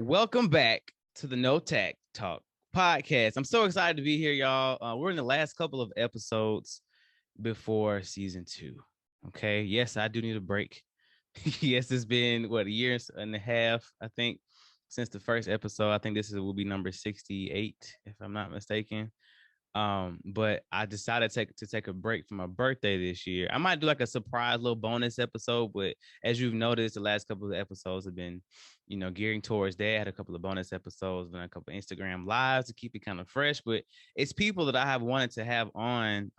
Welcome back to the No Tact Talk podcast. I'm so excited to be here, y'all. We're in the last couple of episodes before season 2. Okay. Yes, I do need a break. Yes, it's been a year and a half, I think, since the first episode. I think will be number 68, if I'm not mistaken. But I decided to take a break for my birthday this year. I might do like a surprise little bonus episode, but as you've noticed, the last couple of episodes have been, gearing towards that. I had a couple of bonus episodes and a couple of Instagram lives to keep it kind of fresh. But it's people that I have wanted to have on,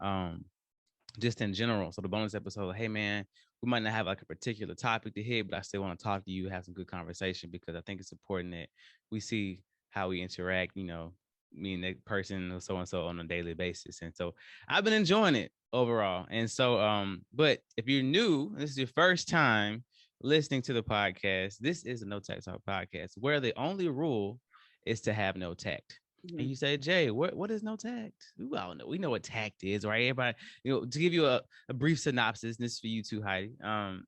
just in general. So the bonus episode, like, hey man, we might not have like a particular topic to hit, but I still want to talk to you, have some good conversation, because I think it's important that we see how we interact, me and that person or so and so on a daily basis. And so I've been enjoying it overall. And so but if you're new, this is your first time listening to the podcast, this is a No Tact Talk podcast where the only rule is to have no tact. And you say, Jay, what is no tact? We know what tact is, right? Everybody, to give you a brief synopsis, this is for you too, Heidi. I'm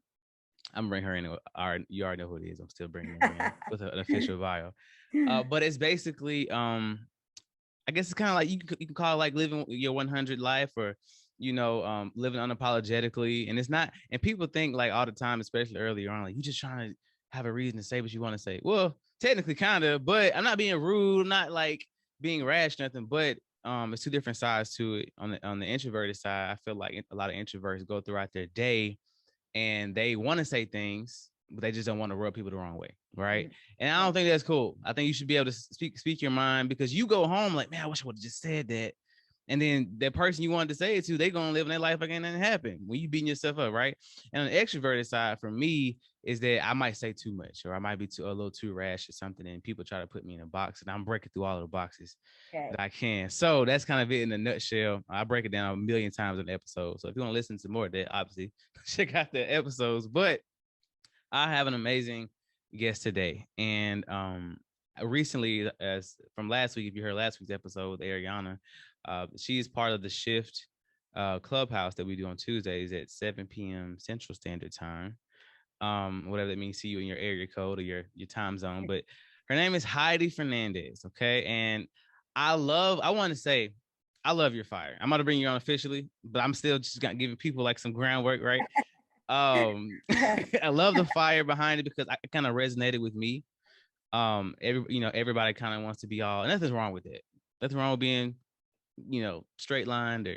bringing her in. You already know who it is. I'm still bringing her in with an official bio. But it's basically, I guess it's kind of like you can call it like living your 100 life, or living unapologetically. And it's not. And people think like all the time, especially early on, like you just trying to have a reason to say what you want to say. Well, technically, kind of, but I'm not being rude. I'm not like being rash, nothing. But it's two different sides to it. On the introverted side, I feel like a lot of introverts go throughout their day and they want to say things, but they just don't want to rub people the wrong way, right? Mm-hmm. And I don't think that's cool. I think you should be able to speak your mind, because you go home like, man, I wish I would have just said that. And then that person you wanted to say it to, they're going to live in their life like ain't nothing happened when you beating yourself up, right? And on the extroverted side, for me, is that I might say too much, or I might be a little too rash or something, and people try to put me in a box, and I'm breaking through all of the boxes that I can. So that's kind of it in a nutshell. I break it down a million times in the episode. So if you want to listen to more of that, obviously check out the episodes. But I have an amazing guest today. And recently, as from last week, if you heard last week's episode with Ariana, she is part of the Shift Clubhouse that we do on Tuesdays at 7 p.m. Central Standard Time. Whatever that means to you in your area code or your time zone. But her name is Heidi Fernandez. Okay. And I want to say, I love your fire. I'm going to bring you on officially, but I'm still just giving people like some groundwork, right? I love the fire behind it because it kind of resonated with me. Everybody kind of wants to be all, and nothing's wrong with it. Nothing wrong with being, straight lined or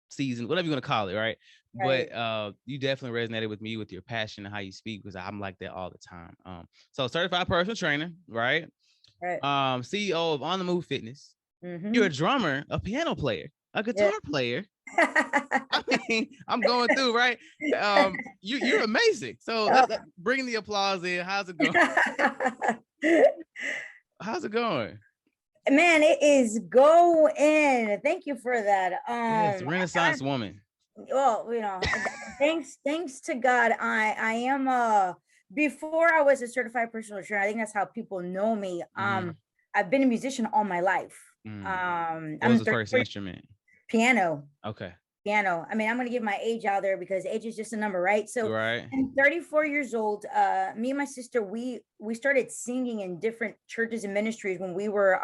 seasoned, whatever you want to call it, right? But you definitely resonated with me with your passion and how you speak, because I'm like that all the time. So certified personal trainer, right? CEO of On the Move Fitness. Mm-hmm. You're a drummer, a piano player, a guitar player. I mean, I'm going through, right? You're amazing. So bring the applause in. How's it going? How's it going? Man, it is going. Thank you for that. Yes, Renaissance woman. Well, thanks to God, I am before I was a certified personal trainer, I think that's how people know me. I've been a musician all my life. What was the first instrument? Piano. Okay. Piano. I mean, I'm going to give my age out there because age is just a number, right? So I'm 34 years old. Me and my sister, we started singing in different churches and ministries when we were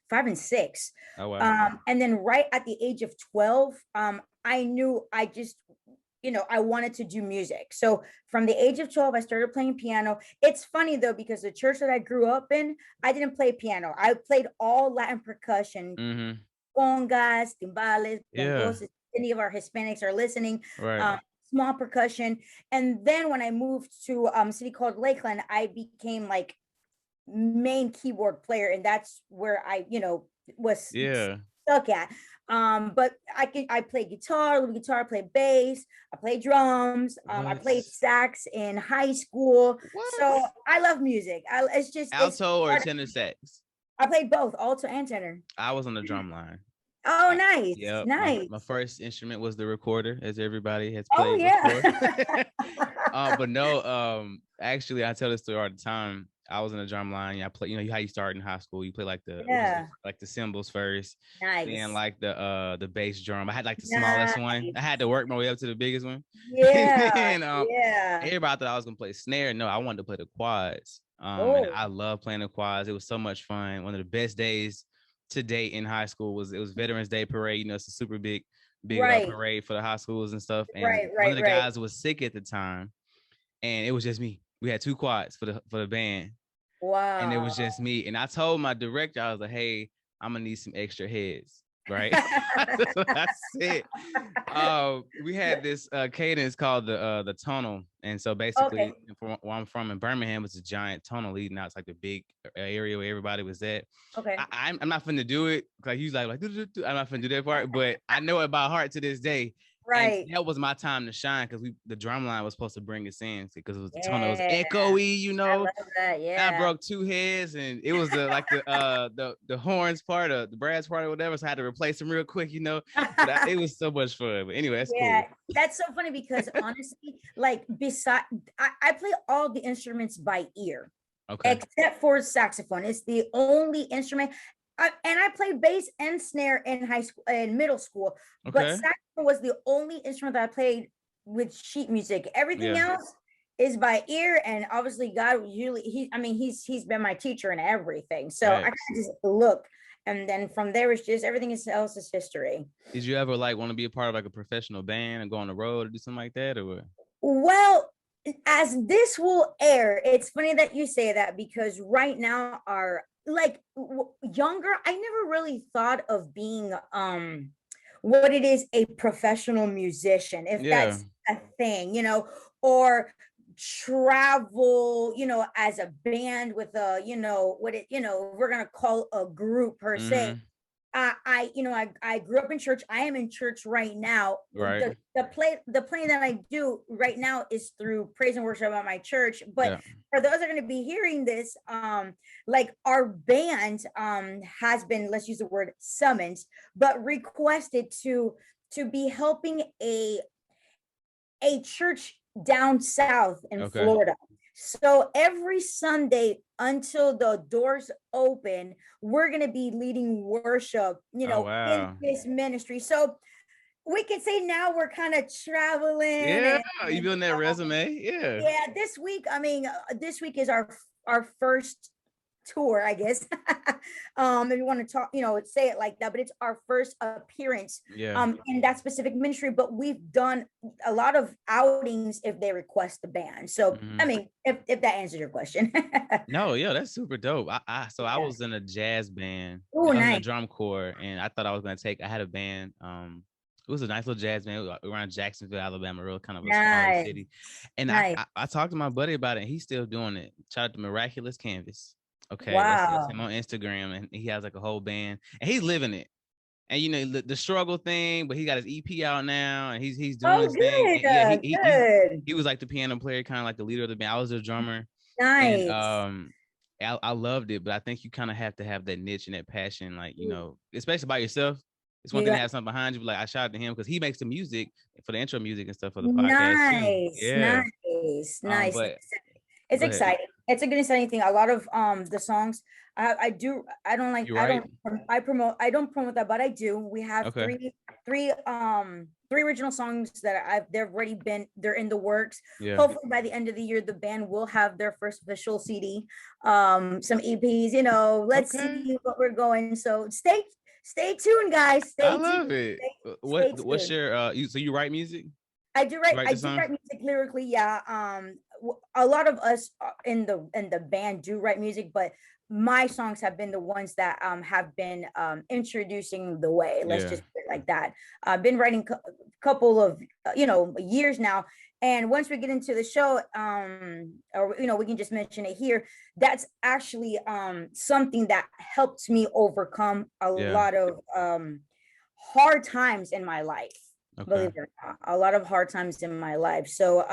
5 and 6. Oh, wow. And then right at the age of 12, I knew I just, I wanted to do music. So from the age of 12, I started playing piano. It's funny though, because the church that I grew up in, I didn't play piano. I played all Latin percussion. Mm-hmm. Congas, timbales, bongos, if any of our Hispanics are listening, small percussion. And then when I moved to a city called Lakeland, I became like main keyboard player. And that's where I, was stuck at. But I play guitar, little guitar, I play bass, I play drums, I played sax in high school. What? So I love music. It's just alto or tenor sax. I played both, alto and tenor. I was on the drum line. Oh, nice. Yeah. Nice. My first instrument was the recorder, as everybody has played before. But no, actually, I tell this story all the time. I was in the drum line. I play, how you start in high school. You play like the cymbals first. Nice. Then like the bass drum. I had like the smallest one. I had to work my way up to the biggest one. Yeah. And everybody thought I was gonna play snare. No, I wanted to play the quads. And I love playing the quads. It was so much fun. One of the best days to date in high school was Veterans Day parade. You know, it's a super big parade for the high schools and stuff. And one of the guys was sick at the time, and it was just me. We had 2 quads for the band. Wow. And it was just me. And I told my director, I was like, hey, I'm gonna need some extra heads. Right. That's what I said. We had this cadence called the tonal. And so basically where I'm from in Birmingham, it's a giant tonal leading out. It's like the big area where everybody was at. Okay. I'm not finna do it. Like he's like, I'm not finna do that part, but I know it by heart to this day. Right. And that was my time to shine because the drum line was supposed to bring us in because it was the tone. It was echoey, you know. I love that. Yeah. I broke 2 heads and it was the horns part of the brass part or whatever. So I had to replace them real quick, you know. But it was so much fun. But anyway, that's cool. That's so funny because honestly, like I play all the instruments by ear. Okay. Except for saxophone. It's the only instrument. And I played bass and snare in high school and middle school, but saxophone was the only instrument that I played with sheet music. Everything else is by ear, and obviously God he's been my teacher and everything. So I can just look, and then from there it's just everything else is history. Did you ever want to be a part of a professional band and go on the road or do something like that, or what? Well, as this will air, it's funny that you say that because right now younger, I never really thought of being what it is, a professional musician, if that's a thing, you know, or travel, you know, as a band with a, you know, we're gonna call a group per se. I grew up in church. I am in church right now. Right. The playing that I do right now is through praise and worship at my church. But for those that are going to be hearing this, our band has been, let's use the word summoned, but requested to be helping a church down south in Florida. So every Sunday until the doors open, we're going to be leading worship, you know, in this ministry. So we can say now we're kind of traveling. Yeah, you doing that resume? Yeah. Yeah, this week is our first tour, I guess. If you want to talk, you know, say it like that, but it's our first appearance in that specific ministry. But we've done a lot of outings if they request the band. So I mean, if that answers your question. No, that's super dope. I was in a jazz band. I was in a drum corps, and I thought I was I had a band. It was a nice little jazz band around Jacksonville, Alabama, real kind of a small city. And I talked to my buddy about it, and he's still doing it. Shout out to Miraculous Canvas. Okay, that's him on Instagram, and he has like a whole band, and he's living it. And you know the struggle thing, but he got his EP out now, and he's doing his thing. Yeah, he was like the piano player, kind of like the leader of the band. I was a drummer. Nice. And, I loved it, but I think you kind of have to have that niche and that passion, like you know, especially by yourself. It's one thing to have something behind you, but like I shouted to him because he makes the music for the intro music and stuff for the podcast too. Nice. But it's exciting. It's a good exciting thing. A lot of the songs I don't promote that, but I do. We have three original songs that they're in the works. Hopefully by the end of the year the band will have their first official CD, some EPs, you know. Let's see what we're going. So stay tuned, guys. I love it. What's your so you write music? I do write music lyrically. Yeah. A lot of us in the band do write music, but my songs have been the ones that have been introducing the way. Let's just put it like that. I've been writing a couple of years now, and once we get into the show, or we can just mention it here. That's actually something that helped me overcome a lot of hard times in my life. Believe it or not, a lot of hard times in my life. So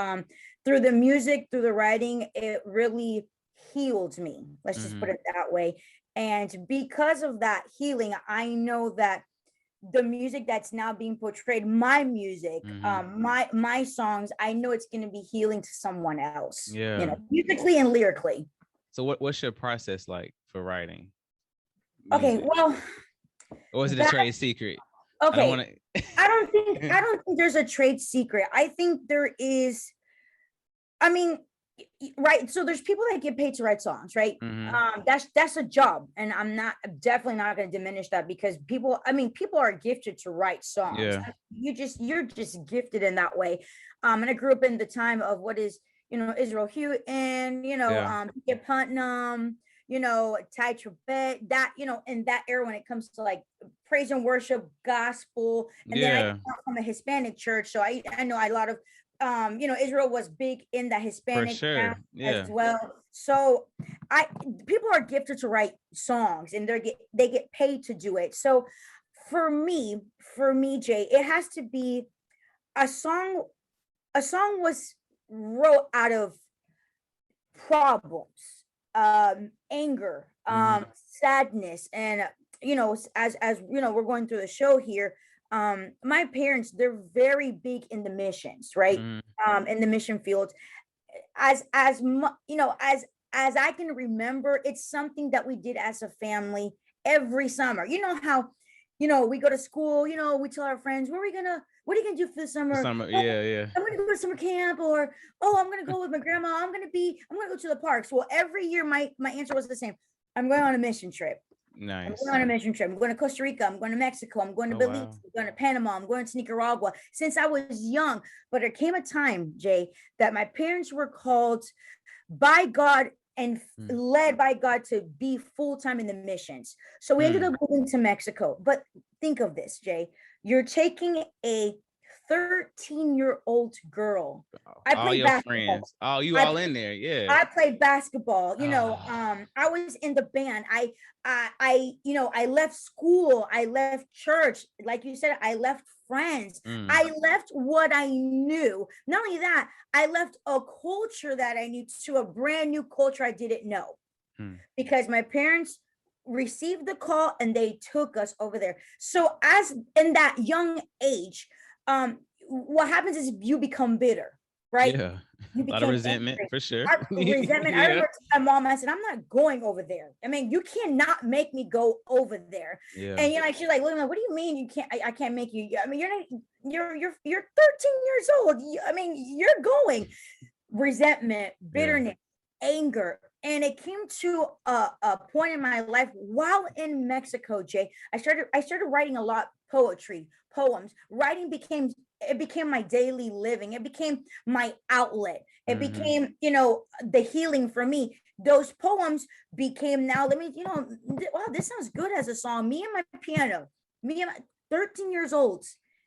through the music, through the writing, it really healed me. Let's just put it that way. And because of that healing, I know that the music that's now being portrayed, my music, my songs, I know it's going to be healing to someone else. Yeah, musically and lyrically. So what's your process like for writing music? Okay, well, or is it a trade secret? Okay, I don't think there's a trade secret. I think there is. I mean, Right. So there's people that get paid to write songs, right? That's a job. And I'm definitely not going to diminish that, because people are gifted to write songs. Yeah. You're just gifted in that way. And I grew up in the time of what is, Israel Houghton, Kip Putnam, Ty Tribbett, that, in that era when it comes to like praise and worship, gospel. And then I come from a Hispanic church. So I know a lot of Israel was big in the Hispanic as well. So people are gifted to write songs, and they get paid to do it. So for me, Jay, it has to be a song. A song was wrote out of problems, anger, sadness, and as we're going through the show here. My parents, they're very big in the missions, right? In the mission field. As I can remember, it's something that we did as a family every summer. You know how, we go to school, we tell our friends, what are you gonna do for the summer? I'm gonna go to summer camp, or I'm gonna go with my grandma. I'm gonna go to the parks. Well, every year my answer was the same. I'm going on a mission trip. Nice. I'm going on a mission trip. I'm going to Costa Rica. I'm going to Mexico. I'm going to Belize. Wow. I'm going to Panama. I'm going to Nicaragua, since I was young. But there came a time, Jay, that my parents were called by God and led by God to be full-time in the missions. So we ended up moving to Mexico. But think of this, Jay. You're taking a 13-year-old girl. I played all your basketball. Friends. Oh, you all in there. Yeah. I played basketball. I was in the band. I left school. I left church. Like you said, I left friends. I left what I knew. Not only that, I left a culture that I knew to a brand new culture I didn't know. Because my parents received the call and they took us over there. So as in that young age, what happens is you become bitter, right? Yeah, a lot of resentment angry. For sure. Resentment. I remember my mom, I said, I'm not going over there. I mean, you cannot make me go over there. Yeah. And she's like, what do you mean you can't? I can't make you. I mean, you're 13 years old. I mean, you're going. Resentment, bitterness, anger. And it came to a point in my life while in Mexico, Jay. I started writing a lot poetry, poems. Writing became my daily living. It became my outlet. It became, the healing for me. Those poems became now, wow, this sounds good as a song. Me and my piano, 13 years old,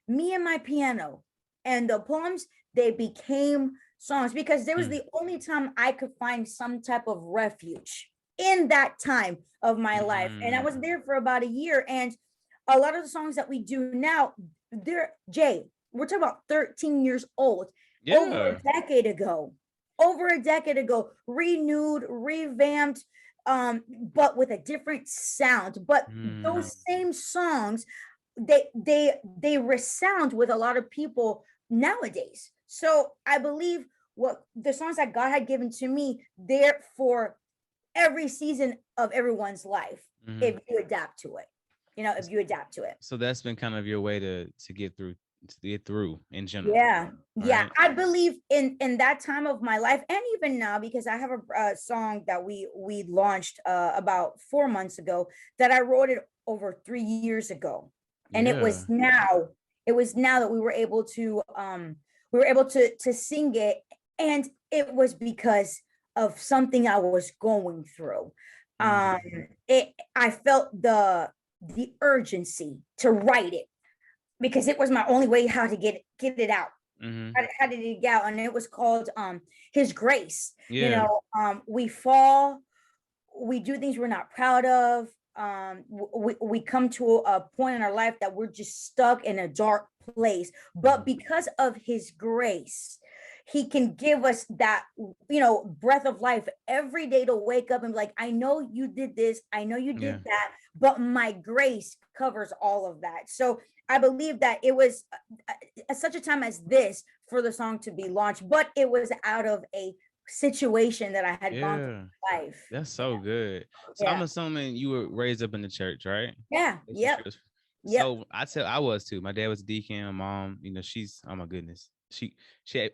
me and my piano. And the poems, they became songs, because there was the only time I could find some type of refuge in that time of my life. And I was there for about a year. And a lot of the songs that we do now, Jay, we're talking about 13 years old, over a decade ago, renewed, revamped, but with a different sound. But those same songs, they resound with a lot of people nowadays. So I believe what the songs that God had given to me, they're for every season of everyone's life, if you adapt to it. So that's been kind of your way to get through in general. Yeah. Right? I believe in that time of my life, and even now, because I have a song that we launched about 4 months ago, that I wrote it over 3 years ago. And it was now that we were able to sing it. And it was because of something I was going through. I felt the urgency to write it, because it was my only way how to get it out. How did it get out? And it was called His Grace. We fall, we do things we're not proud of. We come to a point in our life that we're just stuck in a dark place, but because of His grace, He can give us that, breath of life every day to wake up and be like, I know you did this, I know you did that, but my grace covers all of that. So I believe that it was such a time as this for the song to be launched, but it was out of a situation that I had gone through in life. That's so good. So I'm assuming you were raised up in the church, right? Yeah. Yep. So I was too. My dad was a deacon. My mom, she's, oh my goodness. I'm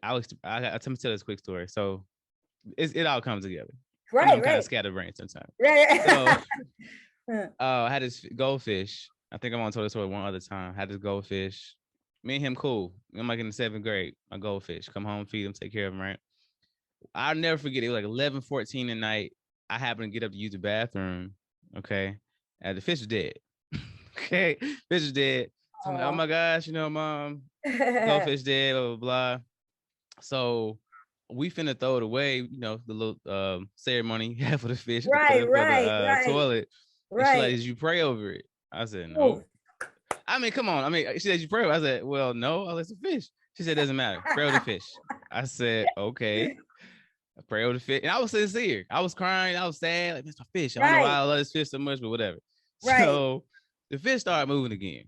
gonna tell this quick story. So it all comes together. Right, I'm kind of scatterbrained sometimes. Right. So, I had this goldfish. I think I'm on told this story one other time. I had this goldfish. Me and him cool. I'm like in the 7th grade. My goldfish. Come home, feed him, take care of him, right? I'll never forget. It was like 11:14 at night. I happened to get up to use the bathroom. Okay. And the fish was dead. Okay. Fish was dead. So I'm like, oh my gosh, mom, goldfish dead, blah, blah, blah. So we finna throw it away, the little ceremony you have for the fish, right, for the toilet. Right. And she like, did you pray over it? I said, no. I mean, come on. I mean, she said, you pray over it. I said, well, no, I it's a fish. She said, it doesn't matter. Pray over the fish. I said, okay. I pray over the fish. And I was sincere. I was crying. I was sad. Like, that's my fish. I don't know why I love this fish so much, but whatever. Right. So the fish started moving again.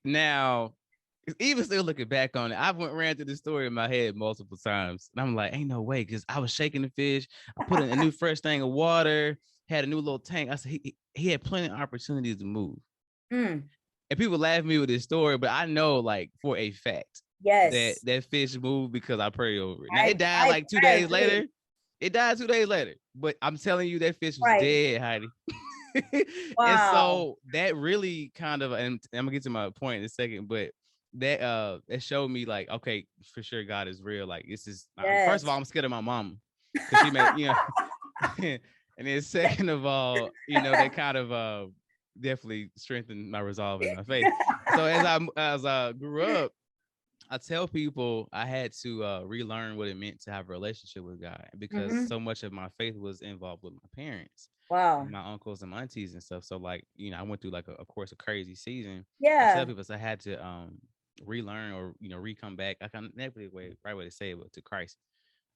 Now, even still looking back on it, I ran through the story in my head multiple times. And I'm like, ain't no way, because I was shaking the fish. I put in a new fresh thing of water, had a new little tank. I said, he had plenty of opportunities to move. And people laugh at me with this story, but I know, like, for a fact, that fish moved because I prayed over it. Now, it died like 2 days later. It died 2 days later. But I'm telling you, that fish was dead, Heidi. Wow. And so that really kind of, and I'm gonna get to my point in a second, but that showed me, like, okay, for sure God is real. Like, this is first of all, I'm scared of my mom, because she made, and then second of all, that kind of definitely strengthened my resolve and my faith. So as I grew up, I tell people I had to relearn what it meant to have a relationship with God, because so much of my faith was involved with my parents. Wow. And my uncles and my aunties and stuff. So, like, I went through, like, of course, a crazy season. Yeah. I tell people, so I had to relearn, or re-come back. I kind of the right way to say it, but to Christ,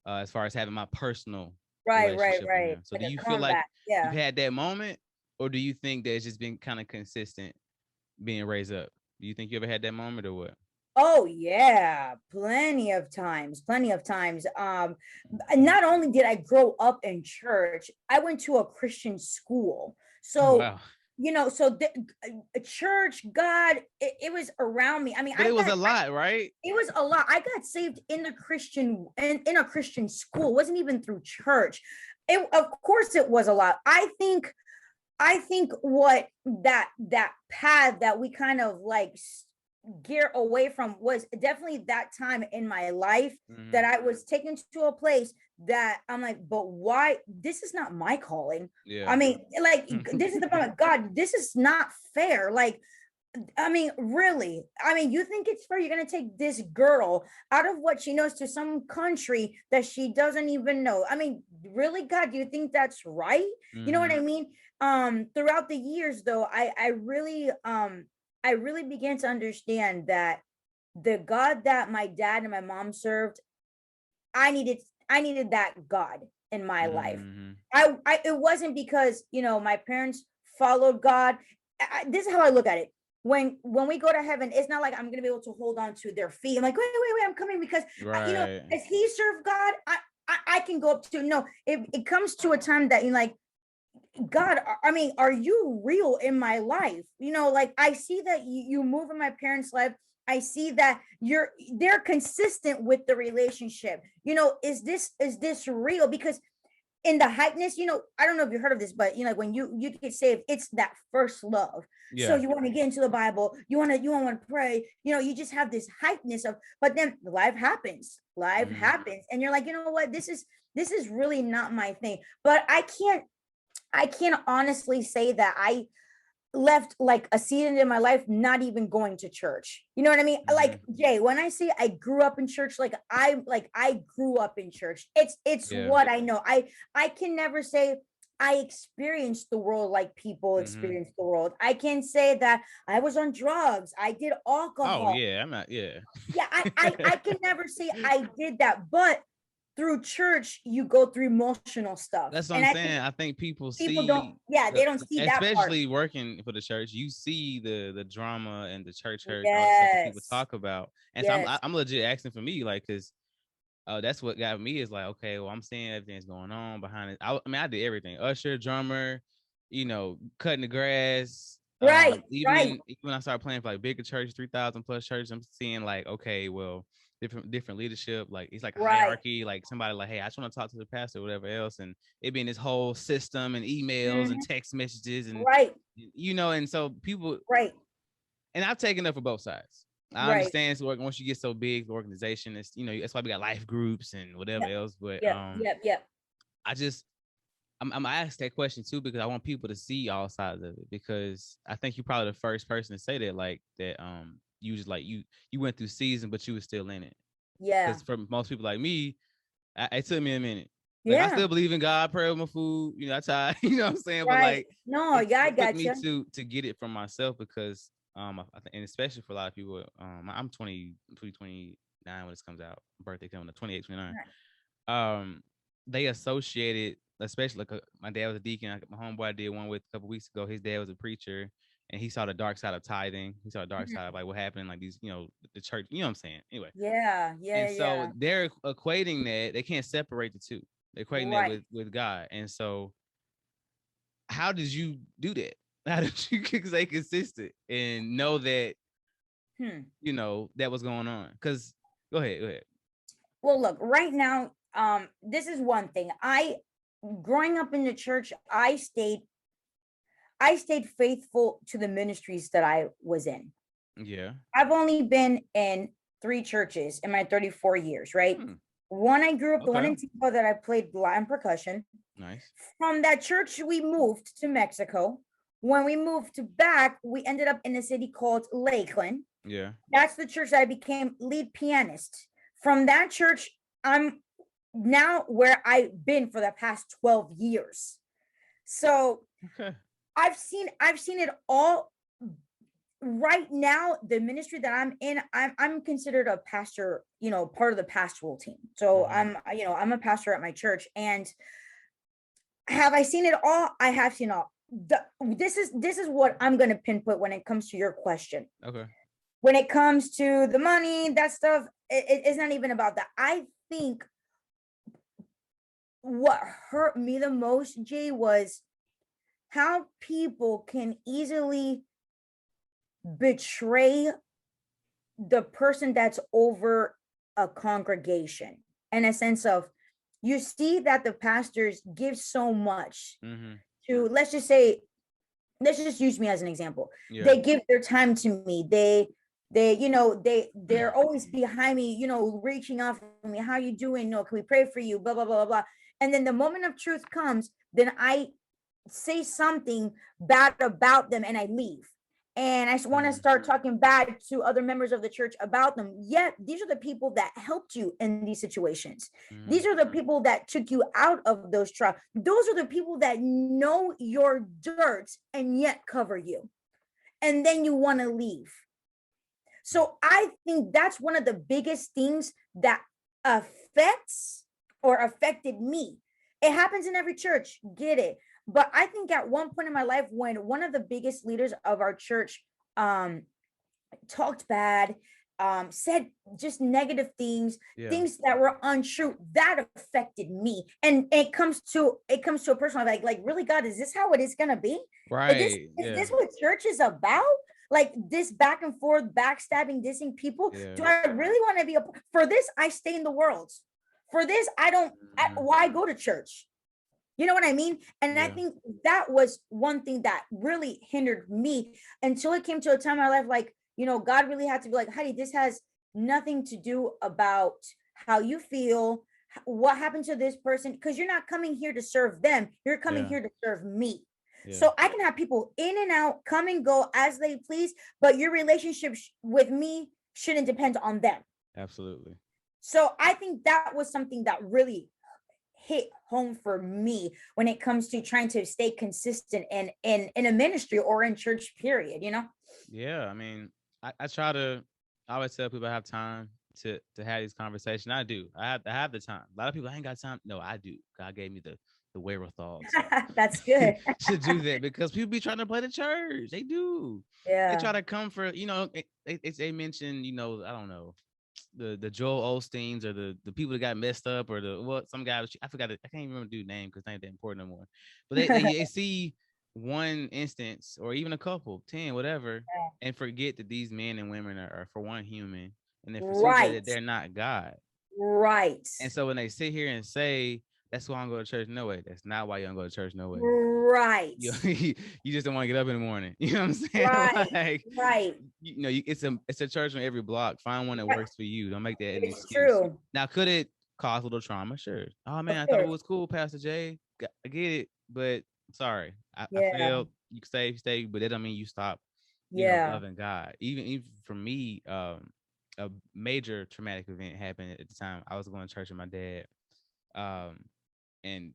as far as having my personal relationship with him. So, like, do you feel like you've had that moment, or do you think that it's just been kind of consistent being raised up? Do you think you ever had that moment, or what? Oh yeah, plenty of times. Not only did I grow up in church, I went to a Christian school. So, wow. So the church, God, it was around me. I mean, but it was a lot, right? It was a lot. I got saved in a Christian school. It wasn't even through church. Of course it was a lot. I think what that path that we kind of like gear away from was definitely that time in my life that I was taken to a place that I'm like, but why? This is not my calling. Yeah. I mean, like, this is the moment, God, this is not fair. Like, I mean, really, you think it's fair? You're going to take this girl out of what she knows to some country that she doesn't even know. I mean, really, God, do you think that's right? You know what I mean? Throughout the years, though, I really began to understand that the God that my dad and my mom served, I needed that God in my life. It wasn't because, my parents followed God. This is how I look at it. When we go to heaven, it's not like I'm going to be able to hold on to their feet. I'm like, wait, I'm coming, because, as he served God, I can go up to, no, it comes to a time that you're like, God, I mean, are you real in my life? Like, I see that you move in my parents' life. I see that they're consistent with the relationship. Is this real? Because in the hypeness, I don't know if you heard of this, but when you get saved, it's that first love. Yeah. So you want to get into the Bible, you want to pray, you just have this hypeness of, but then life happens, and you're like, you know what, this is really not my thing. But I can't honestly say that I left like a season in my life not even going to church. You know what I mean? Like, Jay, when I say I grew up in church, I grew up in church. It's what I know. I can never say I experienced the world like people experience the world. I can say that I was on drugs. I did alcohol. Oh yeah, I'm not. Yeah. Yeah, I can never say I did that, but through church, you go through emotional stuff. That's what I'm saying. I think people see, don't, they don't see that part. Especially working for the church, you see the drama and the church hurt, all the stuff that people talk about. And so I'm legit asking for me, like, because that's what got me, is like, okay, well, I'm seeing everything's going on behind it. I did everything: usher, drummer, cutting the grass, Right. Even when I started playing for like bigger churches, 3,000 plus churches, I'm seeing like, okay, well, different leadership. Like it's like a hierarchy. Like somebody like, hey, I just want to talk to the pastor or whatever else, and it being this whole system and emails and text messages and and so people and I've taken up for both sides. I understand it's once you get so big, the organization is, that's why we got life groups and whatever else. But I just I'm asked that question too because I want people to see all sides of it, because I think you're probably the first person to say that, like that you just like you went through season but you were still in it. Yeah. Because for most people like me, it took me a minute. Like I still believe in God, pray with my food, that's how you know what I'm saying. But like I got me to get it from myself, because I think, and especially for a lot of people, I'm 29 when this comes out, birthday coming to 28, 29. They associated, especially like my dad was a deacon. My homeboy I did one with a couple weeks ago. His dad was a preacher, and he saw the dark side of tithing. He saw the dark side of like what happened, like these, the church. You know what I'm saying? Anyway. And so they're equating that. They can't separate the two. They're equating that with God. And so, how did you do that? How did you stay consistent and know that that was going on? Because go ahead. Well, look, right now, this is one thing. Growing up in the church, I stayed faithful to the ministries that I was in. Yeah. I've only been in 3 churches in my 34 years, right? One I grew up, the one in Tampa that I played Latin percussion. Nice. From that church, we moved to Mexico. When we moved back, we ended up in a city called Lakeland. Yeah. That's the church that I became lead pianist. From that church, I'm now where I've been for the past 12 years. So I've seen it all. Right now, the ministry that I'm in, I'm considered a pastor, part of the pastoral team. So I'm a pastor at my church. And have I seen it all? I have seen all. This is what I'm going to pinpoint when it comes to your question. Okay. When it comes to the money, that stuff, it's not even about that. I think what hurt me the most, Jay, was how people can easily betray the person that's over a congregation, in a sense of, you see that the pastors give so much to, let's just use me as an example. They give their time to me. They're always behind me, reaching out for me. How you doing? No, can we pray for you? Blah, blah, blah, blah. And then the moment of truth comes, then I say something bad about them and I leave. And I want to start talking bad to other members of the church about them. Yet these are the people that helped you in these situations. These are the people that took you out of those trials. Those are the people that know your dirt and yet cover you. And then you want to leave. So I think that's one of the biggest things that affected me. It happens in every church, get it. But I think at one point in my life, when one of the biggest leaders of our church talked bad, said just negative things, things that were untrue, that affected me. And it comes to a personal, like, really, God, is this how it is going to be? Right. Is this what church is about? Like this back and forth, backstabbing, dissing people. Do I really want to be for this? I stay in the world. For this, I don't. Why go to church? You know what I mean? And I think that was one thing that really hindered me until it came to a time in my life, like, God really had to be like, Heidi, this has nothing to do about how you feel, what happened to this person, because you're not coming here to serve them. You're coming here to serve me. So I can have people in and out, come and go as they please, but your relationship with me shouldn't depend on them. Absolutely. So I think that was something that really hit home for me when it comes to trying to stay consistent in a ministry or in church, period, Yeah, I mean, I always tell people I have time to have these conversations. I do. I have the time. A lot of people, I ain't got time. No, I do. God gave me the wherewithal that's good to do that, because people be trying to play the church. They do. They try to come for, they mention, I don't know, the Joel Osteens or the people that got messed up, or some guy, I forgot it. I can't even remember the dude's name because it ain't that important no more. But they see one instance or even a couple, 10, whatever, and forget that these men and women are for one human, and then for two that they're not God. Right. And so when they sit here and say that's why I don't go to church, no way. That's not why you don't go to church, no way. Right. You just don't want to get up in the morning. You know what I'm saying? Right. Like, right. You know, it's a church on every block. Find one that works for you. Don't make that an It's excuse. true. Now, could it cause a little trauma? Sure. Oh man, Of I thought it course. was cool, Pastor Jay. I get it, but sorry, I Yeah. failed. You stay, but that don't mean you stop. Yeah. Loving God. Even for me, a major traumatic event happened at the time. I was going to church with my dad, and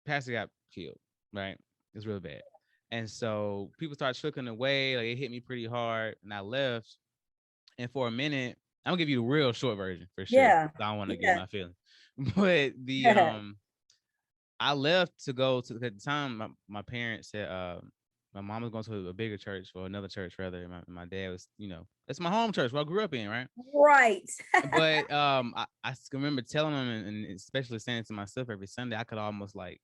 Pastor got killed. Right, it was real bad. And so people started trickling away. Like it hit me pretty hard, and I left. And for a minute, I'm gonna give you the real short version for sure. Yeah. I don't want to get Yeah. my feelings, but I left to go to, at the time my parents said my mom was going to a bigger church, or another church rather. And my dad was, it's my home church where I grew up in, right? Right. But I remember telling him, and especially saying it to myself every Sunday, I could almost like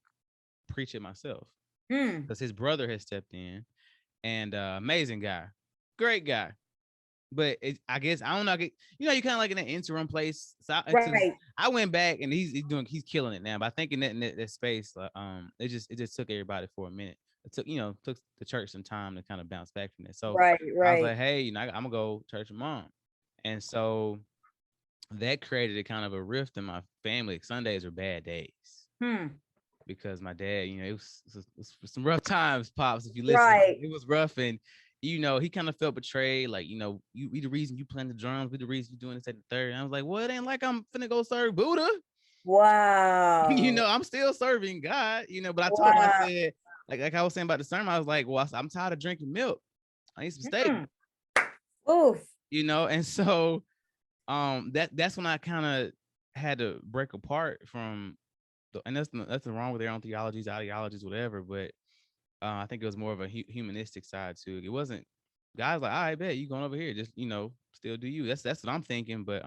preach it myself because his brother had stepped in, and amazing guy, great guy. But I guess I don't know. You kind of like in an interim place. So I went back, and he's killing it now. But I think in that space, it just took everybody for a minute. It took the church some time to kind of bounce back from it. So I was like, hey, I'm gonna go church with mom, and so that created a kind of a rift in my family. Sundays are bad days. Because my dad, it was some rough times, Pops. If you listen, it was rough, and he kind of felt betrayed. Like, we the reason you playing the drums, we the reason you doing this at the third. And I was like, well, it ain't like I'm finna go serve Buddha. Wow. I'm still serving God. But I told him, I said, like I was saying about the sermon, I was like, well, I'm tired of drinking milk. I need some steak. Oof. And so, that's when I kind of had to break apart from. And that's nothing wrong with their own theologies, ideologies, whatever. But I think it was more of a humanistic side to it. It wasn't guys like, I bet you going over here, just still do you. That's what I'm thinking. But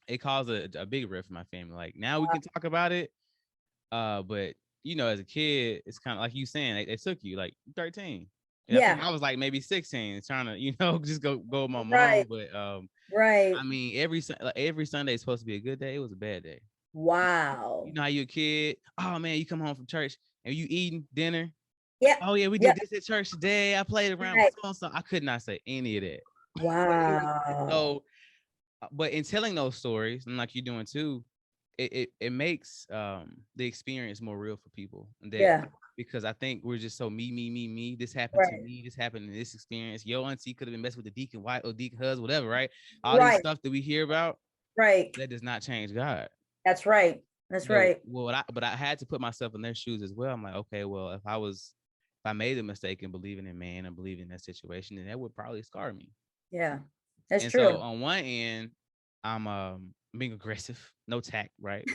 it caused a big rift in my family. Like now we can talk about it. But as a kid, it's kind of like you saying they took you like 13. Yeah, I think I was like maybe 16, trying to just go with my mom. But I mean, every Sunday is supposed to be a good day. It was a bad day. Wow. You know how you a kid? Oh man, you come home from church and you eating dinner. Yeah. Oh yeah, we did this at church today. I played around with so. I could not say any of that. Wow. So, but in telling those stories, and like you're doing too, it makes the experience more real for people. Because I think we're just so me. This happened to me. This happened in this experience. Your auntie could have been messing with the deacon wife or deacon husband, whatever, right? All these stuff that we hear about, that does not change God. That's right. That's right. Well, but I had to put myself in their shoes as well. I'm like, okay, well, if I made a mistake in believing in man and believing in that situation, then that would probably scar me. Yeah, that's and true. So on one end, I'm being aggressive, no tact, right?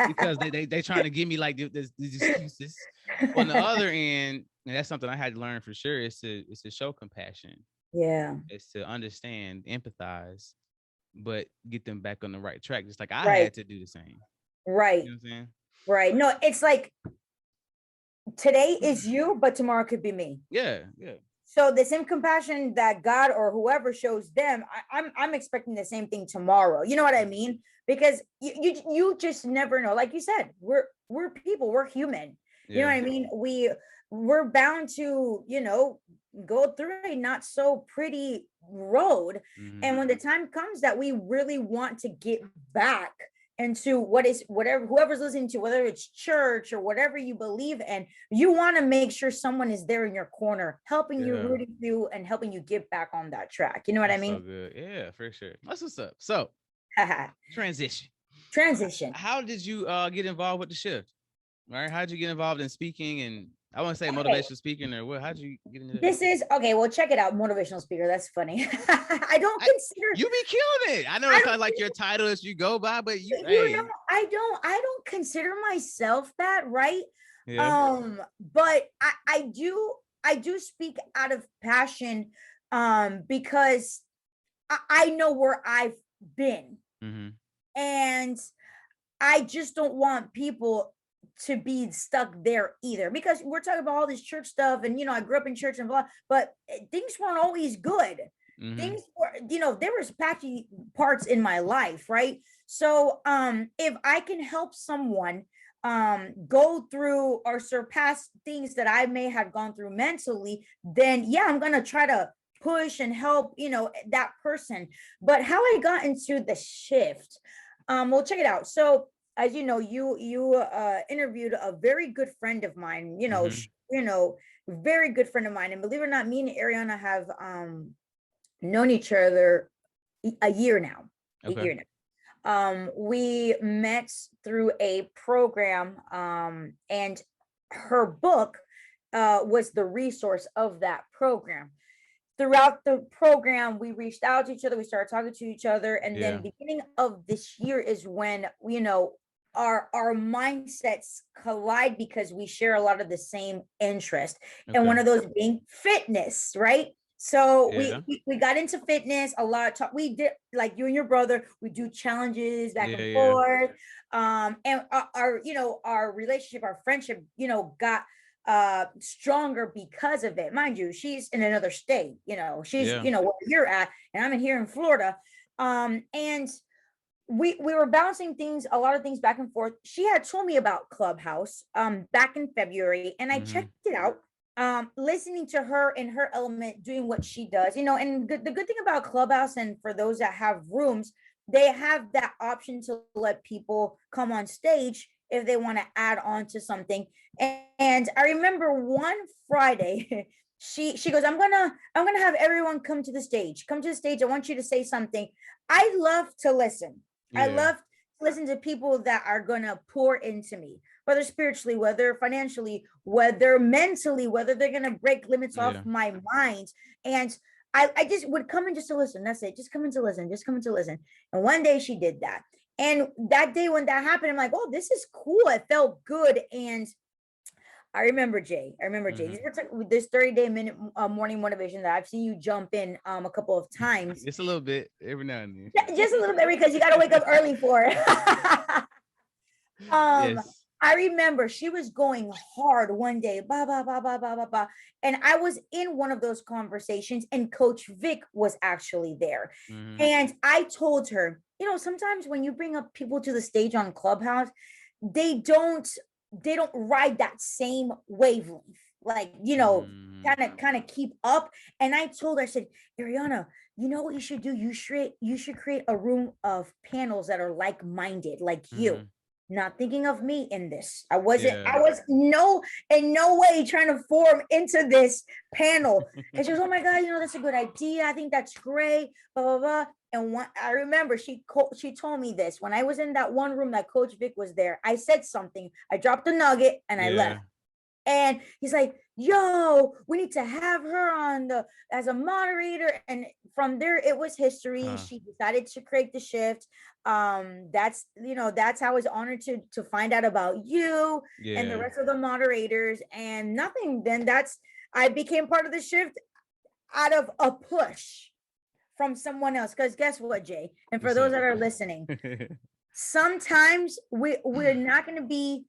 Because they trying to give me like these excuses. On the other end, and that's something I had to learn for sure, is to show compassion. Yeah. It's to understand, empathize, but get them back on the right track, just like I had to do the same. Right. You know what I'm saying? Right. No, it's like today is you, but tomorrow could be me. Yeah. So the same compassion that God or whoever shows them, I'm expecting the same thing tomorrow. You know what I mean? Because you just never know. Like you said, we're people, we're human. You know what I mean? We're bound to, go through a not so pretty road. And when the time comes that we really want to get back into whoever's listening to, whether it's church or whatever you believe in, you want to make sure someone is there in your corner, helping you, rooting you, and helping you get back on that track. You know what I mean? So good. Yeah, for sure. That's what's up. So transition. How did you get involved with the shift? All right. How did you get involved in speaking? And I want to say motivational speaking, or what? How did you get into this? This is okay. Well, check it out. Motivational speaker. That's funny. I don't consider you be killing it. I know it's not like your title as you go by, but I don't consider myself that, right? Yeah. But I do speak out of passion, because I know where I've been, and I just don't want people to be stuck there either, because we're talking about all this church stuff, and I grew up in church and blah, but things weren't always good. Things were, there was patchy parts in my life, right? So if I can help someone go through or surpass things that I may have gone through mentally, then yeah, I'm gonna try to push and help that person. But how I got into the shift, well, check it out. So as you know, you interviewed a very good friend of mine, very good friend of mine, and believe it or not, me and Ariana have known each other a year now. We met through a program, and her book was the resource of that program. Throughout the program, we reached out to each other, we started talking to each other, and then beginning of this year is when our mindsets collide, because we share a lot of the same interest, and one of those being fitness, right? So we got into fitness a lot. We did, like you and your brother, we do challenges back and forth. And our relationship, our friendship, got stronger because of it. Mind you, she's in another state, she's where you're at, and I'm in here in Florida. And we were bouncing a lot of things back and forth. She had told me about Clubhouse back in February, and I checked it out. Listening to her in her element, doing what she does, and the good thing about Clubhouse, and for those that have rooms, they have that option to let people come on stage if they want to add on to something. And I remember one Friday, she goes, I'm gonna have everyone come to the stage. I want you to say something. I love to listen. I love to listen to people that are gonna pour into me, whether spiritually, whether financially, whether mentally, whether they're gonna break limits off my mind. And I just would come in just to listen. That's it. Just come in to listen. And one day she did that. And that day when that happened, I'm like, oh, this is cool. It felt good. And I remember Jay. This 30-day morning motivation that I've seen you jump in a couple of times. Just a little bit every now and then. Yeah, just a little bit, because you got to wake up early for it. I remember she was going hard one day, and I was in one of those conversations, and Coach Vic was actually there. And I told her, sometimes when you bring up people to the stage on Clubhouse, they don't ride that same wavelength, like kind of keep up. And I told her, I said, Ariana, you know what you should do? You should create a room of panels that are like-minded, like you. Not thinking of me in this. I was in no way trying to form into this panel. And she was, oh my God, that's a good idea. I think that's great, blah, blah, blah. And I remember she told me this when I was in that one room that Coach Vic was there. I said something, I dropped a nugget, and I left. And he's like, yo, we need to have her on as a moderator. And from there, it was history. She decided to create the shift. That's how I was honored to find out about you and the rest of the moderators, and nothing. Then I became part of the shift out of a push from someone else. Because guess what, Jay? And for those that are listening, sometimes we're not going to be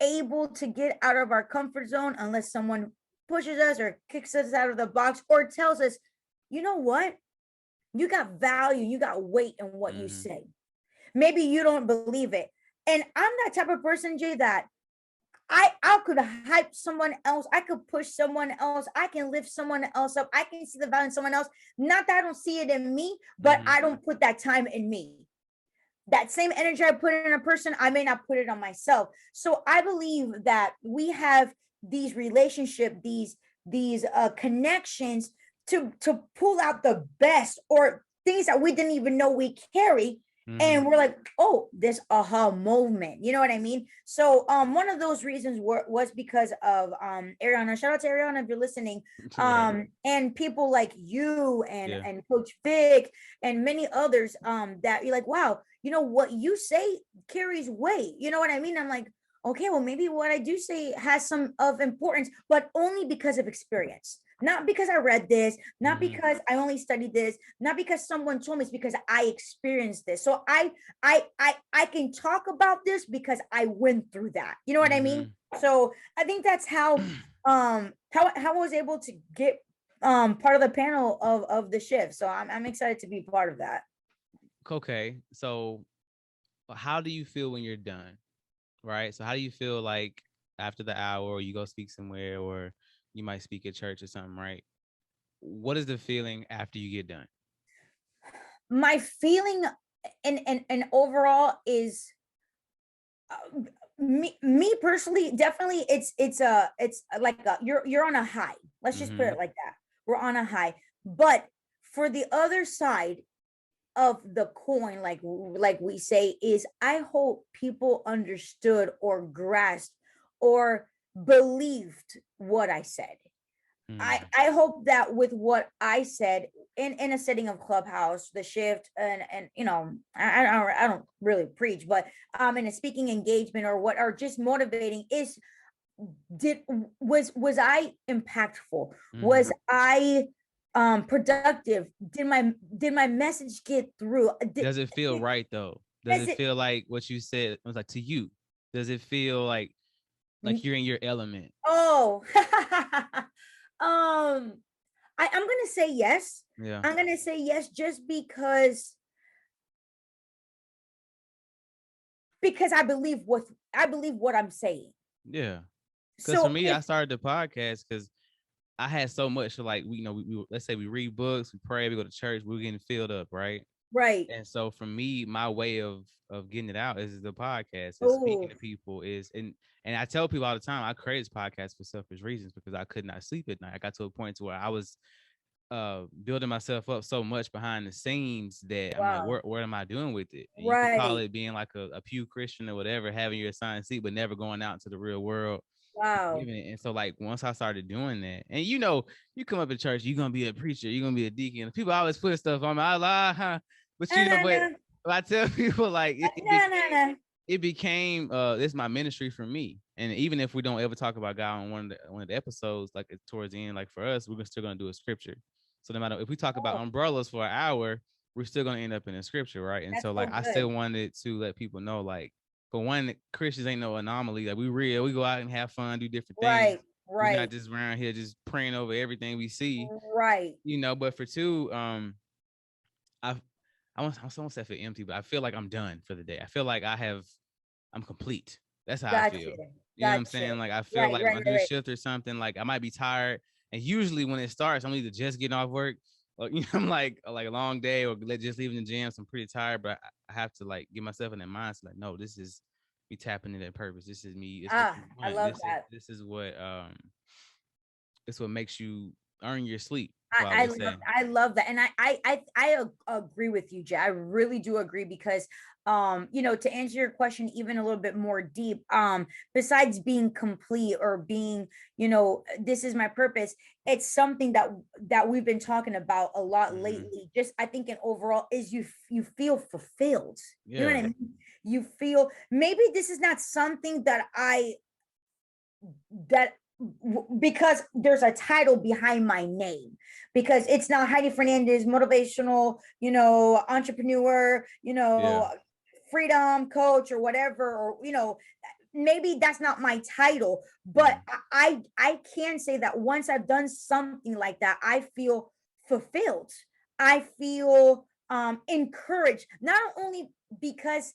able to get out of our comfort zone unless someone pushes us or kicks us out of the box or tells us, you know what? You got value, you got weight in what you say. Maybe you don't believe it. And I'm that type of person, Jay, that I could hype someone else. I could push someone else. I can lift someone else up. I can see the value in someone else. Not that I don't see it in me, but I don't put that time in me. That same energy I put in a person, I may not put it on myself. So I believe that we have these relationships, these connections to pull out the best, or things that we didn't even know we carry. And we're like, oh, this aha moment. You know what I mean? So one of those reasons was because of Ariana. Shout out to Ariana if you're listening. And people like you and Coach Vic and many others that you're like, wow, what you say carries weight. You know what I mean? I'm like, okay, well, maybe what I do say has some of importance, but only because of experience. Not because I read this, not because I only studied this, not because someone told me, it's because I experienced this. So I can talk about this because I went through that. You know what I mean? So I think that's how I was able to get part of the panel of the shift. So I'm excited to be part of that. Okay. So how do you feel when you're done? Right. So how do you feel like after the hour, or you go speak somewhere, or you might speak at church or something, right? What is the feeling after you get done? My feeling and overall is me personally, definitely it's like you're on a high. Let's just put it like that. We're on a high. But for the other side of the coin, like we say, is I hope people understood or grasped or believed what I said. I hope that with what I said in a setting of Clubhouse, the shift, and you know, I don't really preach, but in a speaking engagement or what, or just motivating, is was I impactful? Was I productive? Did my message get through? Does it feel right though? Does it feel like what you said? It was like, to you, does it feel like you're in your element? Oh, I'm gonna say yes. Yeah. I'm gonna say yes just because I believe what I'm saying. Yeah. Because for So me, I started the podcast because I had so much to, like, we let's say we read books, we pray, we go to church, we were getting filled up, right? right. And so for me, my way of getting it out is the podcast, is speaking Oh, to people, is and I tell people all the time, I created this podcast for selfish reasons because I could not sleep at night. I got to a point to where I was building myself up so much behind the scenes that I'm like, wow. what am I doing with it? And you could call Right. it being like a pew Christian or whatever, having your assigned seat, but never going out into the real world. Wow. And so, like, once I started doing that, and you come up in church, you're gonna be a preacher, you're gonna be a deacon. People always put stuff on me. I lie, huh? But but I tell people, like, it became this is my ministry for me. And even if we don't ever talk about God on one of the episodes, like towards the end, like for us, we're still gonna do a scripture. So no matter if we talk about umbrellas for an hour, we're still gonna end up in a scripture, right? And so, like, I still wanted to let people know, like, for one, Christians ain't no anomaly. Like, we real, we go out and have fun, do different things. We're not just around here just praying over everything we see. Right. But for two, I almost say feel empty, but I feel like I'm done for the day. I feel like I'm complete. That's how I feel. You know what I'm saying? Like, I feel like when I do a shift or something, like I might be tired. And usually when it starts, I'm either just getting off work, or I'm like a long day, or just leaving the gym. So I'm pretty tired, but I have to, like, get myself in that mindset. Like, no, this is me tapping into that purpose. This is me. I love that. This is what makes you earn your sleep. I love that. And I agree with you, Jay. I really do agree because to answer your question even a little bit more deep, besides being complete or being, this is my purpose, it's something that we've been talking about a lot lately. Just, I think, in overall, is you feel fulfilled. You know what I mean? You feel, maybe this is not something that because there's a title behind my name, because it's not Heidi Fernandez, motivational, entrepreneur, freedom coach or whatever, or maybe that's not my title, but I can say that once I've done something like that, I feel fulfilled. I feel encouraged, not only because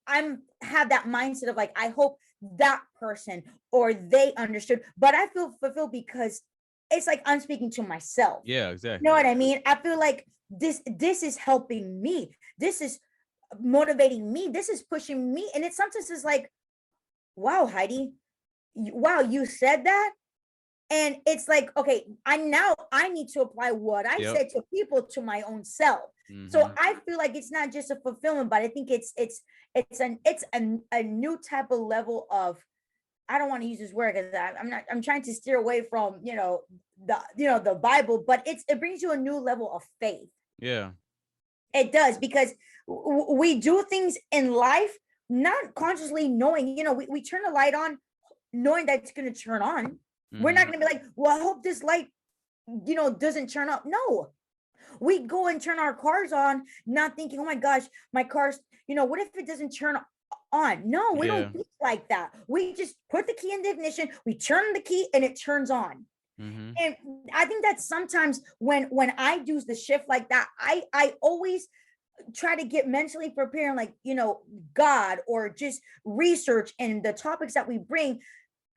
I'm have that mindset of, like, I hope that person or they understood, but I feel fulfilled because it's like I'm speaking to myself. Yeah, exactly. You know what I mean? I feel like this is helping me. This is motivating me. This is pushing me. And it sometimes is like, wow, Heidi, wow, you said that. And it's like, okay, I need to apply what I said to people to my own self. So I feel like it's not just a fulfillment, but I think it's a new type of level of, I don't want to use this word because I'm trying to steer away from, the Bible, but it brings you a new level of faith. Yeah. It does, because we do things in life not consciously knowing, we turn the light on knowing that it's going to turn on. We're not going to be like, well, I hope this light doesn't turn up. No, we go and turn our cars on, not thinking, oh my gosh, my car's, what if it doesn't turn on? No, we don't think like that. We just put the key in the ignition, we turn the key, and it turns on. And I think that sometimes when I do the shift like that, I always try to get mentally prepared, like, God, or just research and the topics that we bring.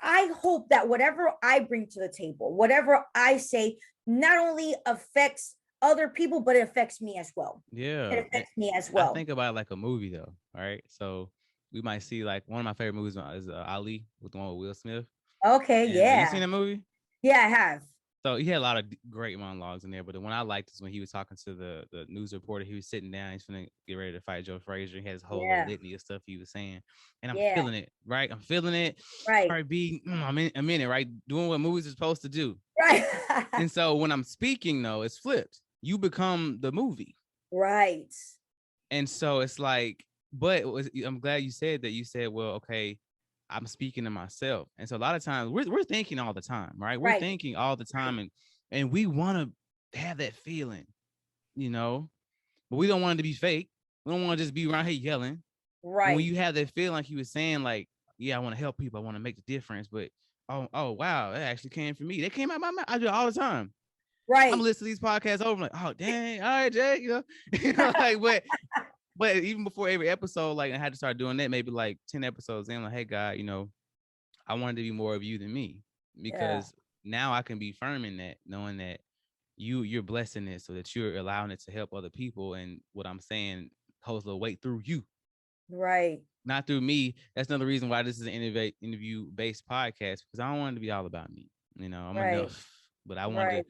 I hope that whatever I bring to the table, whatever I say, not only affects other people, but it affects me as well. Yeah. It affects me as well. I think about it like a movie though. All right. So we might see, like, one of my favorite movies is Ali, with the one with Will Smith. Okay. And, yeah. You seen that movie? Yeah, I have. So he had a lot of great monologues in there, but the one I liked is when he was talking to the news reporter. He was sitting down, he's gonna get ready to fight Joe Frazier. He had his whole little litany of stuff he was saying, and I'm feeling it, right? I'm feeling it, right? Right, I'm in it, right? Doing what movies are supposed to do, right? And so when I'm speaking, though, it's flipped. You become the movie, right? And so it's like, but I'm glad you said that. You said, well, okay, I'm speaking to myself. And so a lot of times we're thinking all the time, right? We're thinking all the time, and we want to have that feeling, but we don't want it to be fake. We don't want to just be around here yelling. Right. And when you have that feeling, like you were saying, like, yeah, I want to help people, I want to make the difference, but oh wow, that actually came from me. That came out my mouth. I do it all the time. Right. I'm listening to these podcasts over, like, oh dang, all right, Jay, like, but even before every episode, like, I had to start doing that, maybe like 10 episodes in, like, hey God, I wanted to be more of you than me, because now I can be firm in that, knowing that you're blessing it so that you're allowing it to help other people. And what I'm saying holds a little weight through you. Right. Not through me. That's another reason why this is an interview-based podcast, because I don't want it to be all about me. I'm enough. But I wanted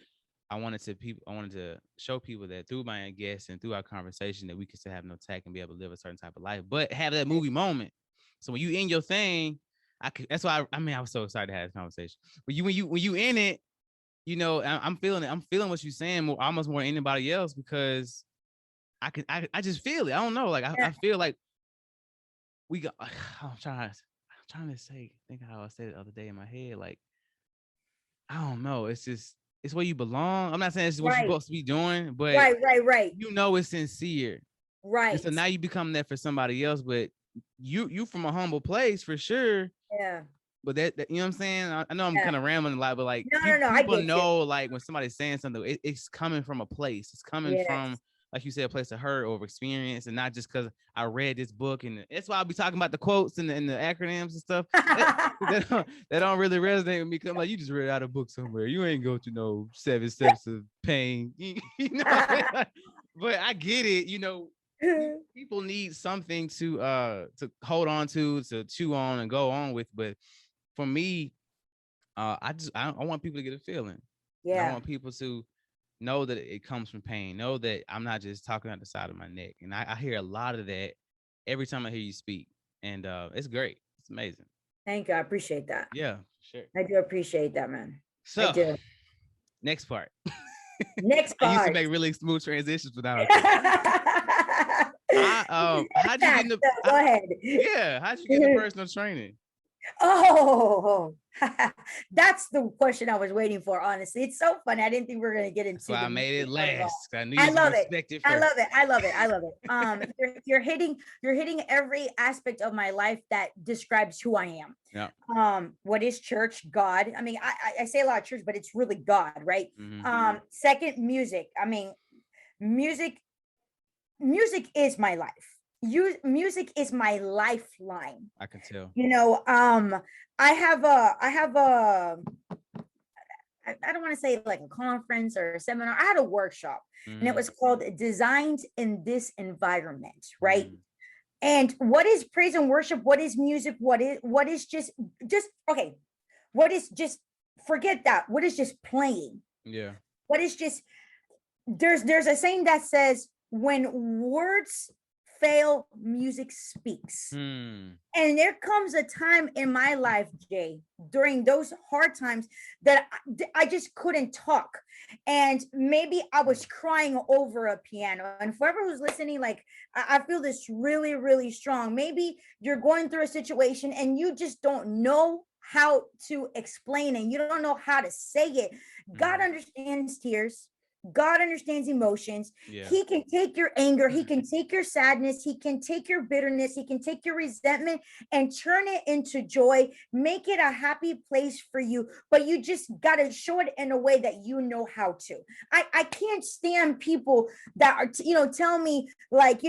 to show people that through my guests and through our conversation that we can still have no tact and be able to live a certain type of life, but have that movie moment. So when you in your thing, that's why I was so excited to have this conversation. But when you in it, I'm feeling it. I'm feeling what you're saying almost more than anybody else, because I just feel it. I don't know. Like I feel like we got. I'm trying to think how I said it the other day in my head. Like, I don't know. It's where you belong. I'm not saying it's what you're supposed to be doing, but right. It's sincere. Right. And so now you become that for somebody else, but you from a humble place for sure. Yeah. But that you know what I'm saying? I know I'm kind of rambling a lot, but like people know, like, when somebody's saying something, it's coming from a place. It's coming from, like you said, a place of hurt or experience, and not just because I read this book. And that's why I'll be talking about the quotes and the acronyms and stuff that don't really resonate with me. Cause I'm like, you just read out a book somewhere. You ain't go to no 7 steps of pain. But I get it. People need something to hold on to chew on and go on with. But for me, I want people to get a feeling. Yeah. I want people to know that it comes from pain. Know that I'm not just talking out the side of my neck. And I hear a lot of that every time I hear you speak. And it's great. It's amazing. Thank you. I appreciate that. Yeah, sure. I do appreciate that, man. So, I do. Next part. Next part. I used to make really smooth transitions, but now how'd you get into? Go ahead. Yeah, how'd you get into personal training? Oh, that's the question I was waiting for. Honestly, it's so funny. I didn't think we were going to get into. So I made it last. I love it. I love it. You're hitting every aspect of my life that describes who I am. Yeah. What is church? God. I mean, I say a lot of church, but it's really God, right? Mm-hmm. Second, music. I mean, music is my life. Music is my lifeline. I can tell. I have a I don't want to say like a conference or a seminar. I had a workshop, and it was called Designed in This Environment, right? And what is praise and worship? What is music? What is just okay? What is just, forget that. What is just playing? Yeah. What is just, there's a saying that says, when words fail, music speaks. And there comes a time in my life, Jay, during those hard times that I just couldn't talk. And maybe I was crying over a piano. And for whoever who's listening, like, I feel this really, really strong. Maybe you're going through a situation and you just don't know how to explain it. You don't know how to say it. God understands tears. God understands emotions. Yeah. He can take your anger. He can take your sadness. He can take your bitterness. He can take your resentment and turn it into joy, make it a happy place for you. But you just got to show it in a way that you know how to. I can't stand people that are, tell me like,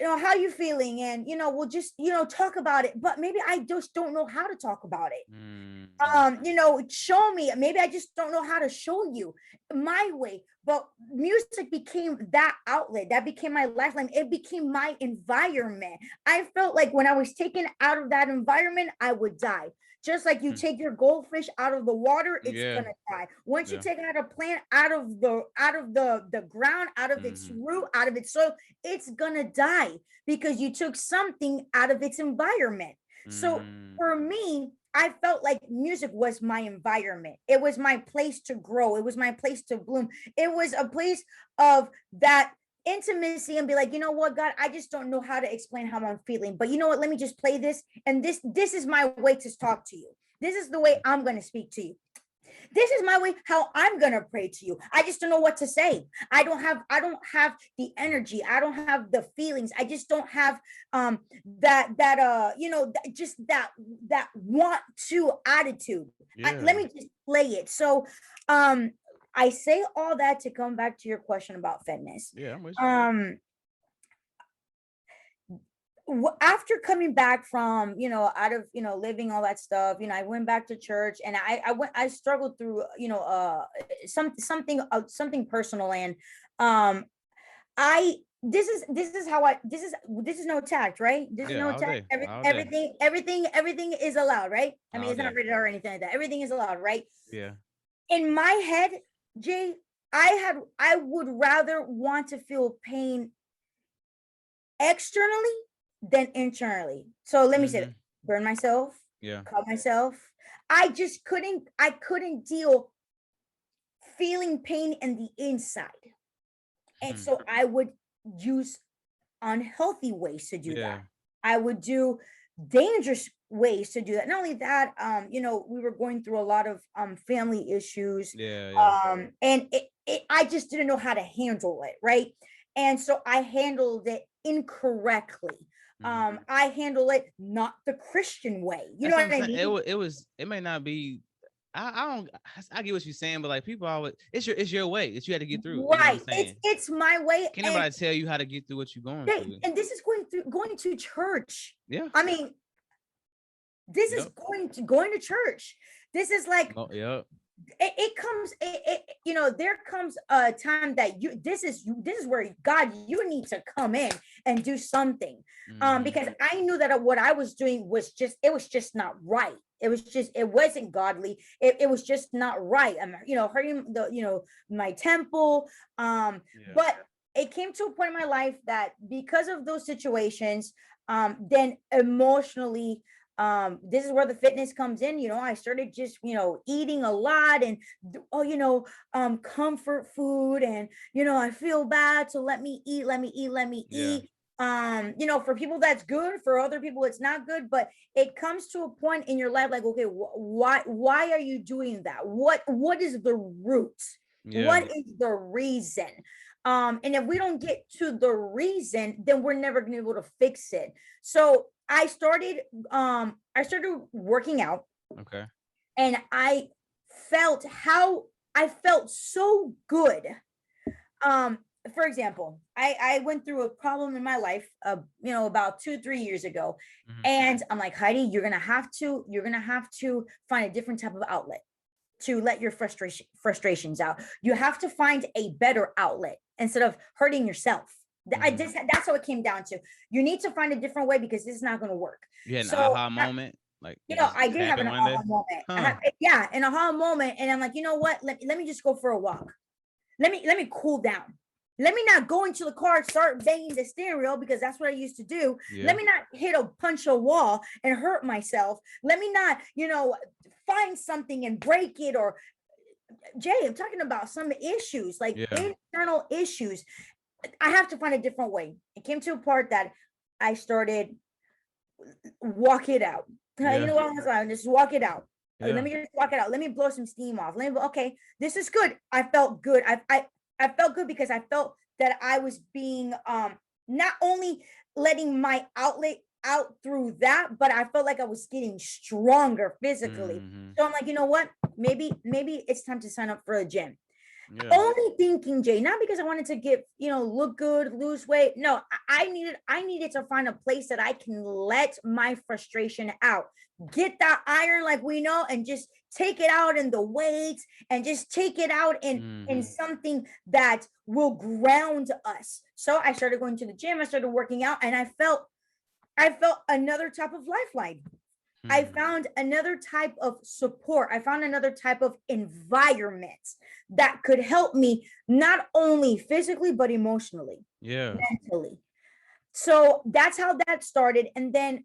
how you feeling, and we'll just talk about it, but maybe I just don't know how to talk about it. Show me, maybe I just don't know how to show you my way. But music became that outlet, that became my lifeline, it became my environment. I felt like when I was taken out of that environment, I would die. Just like you take your goldfish out of the water, it's gonna die. Once you take out a plant out of the ground, out of its root, out of its soil, it's gonna die because you took something out of its environment. So for me, I felt like music was my environment. It was my place to grow. It was my place to bloom. It was a place of that intimacy and be like, you know what, God, I just don't know how to explain how I'm feeling. But you know what? Let me just play this. And this is my way to talk to you. This is the way I'm going to speak to you. This is my way how I'm gonna pray to you. I just don't know what to say. I don't have the energy. I don't have the feelings. I just don't have just that want to attitude. Let me just play it. So I say all that to come back to your question about fitness. Yeah, I'm with you. After coming back from out of living all that stuff, I went back to church, and I struggled through something personal, and I this is how I this is no tact, right? This is no tact. Everything is allowed, right? I mean, it's not rated or anything like that. Everything is allowed, right? Yeah. In my head, Jay, I would rather want to feel pain externally than internally. So let me say that. Burn myself, cut myself. I couldn't deal feeling pain in the inside. And so I would use unhealthy ways to do that. I would do dangerous ways to do that. Not only that, we were going through a lot of family issues. And I just didn't know how to handle it, right? And so I handled it incorrectly. I handle it not the Christian way. You know what I mean? It may not be. I get what you're saying, but like people always, it's your way that you had to get through. Right. You know it's my way. Can't nobody tell you how to get through what you're going through. And this is going to church. Yeah. I mean, this is going to church. This is like it comes there comes a time that this is where God, you need to come in and do something. Because I knew that what I was doing was just not right. It wasn't godly. It was just not right. I'm hurting my temple. But it came to a point in my life that because of those situations, then emotionally, this is where the fitness comes in. I started just eating a lot, and comfort food, and I feel bad, so let me eat. For people that's good, for other people it's not good, but it comes to a point in your life like, okay, why are you doing that? What is the root? What is the reason? And if we don't get to the reason, then we're never gonna be able to fix it. So I started working out. Okay. And I felt so good. For example, I went through a problem in my life, about 2-3 years ago. And I'm like, Heidi, you're gonna have to find a different type of outlet to let your frustrations out. You have to find a better outlet instead of hurting yourself. That's how it came down to. You need to find a different way because this is not going to work. You had an aha moment? Like, I did have an aha moment. An aha moment. And I'm like, you know what? Let me just go for a walk. Let me cool down. Let me not go into the car, start banging the steering wheel, because that's what I used to do. Let me not punch a wall and hurt myself. Let me not, find something and break it. Or Jay, I'm talking about some issues, like internal issues. I have to find a different way. It came to a part that I started walk it out. You know what? Just walk it out. Let me just walk it out. Let me blow some steam off. Okay, this is good. I felt good. I felt good because I felt that I was being not only letting my outlet out through that, but I felt like I was getting stronger physically. So I'm like, you know what? Maybe it's time to sign up for a gym. Yeah. Only thinking, Jay, not because I wanted to get, look good, lose weight. No, I needed to find a place that I can let my frustration out. Get that iron, like we know, and just take it out in the weights, and just take it out in something that will ground us. So I started going to the gym, I started working out, and I felt another type of lifeline. I found another type of support. I found another type of environment that could help me not only physically, but emotionally, mentally. So that's how that started. And then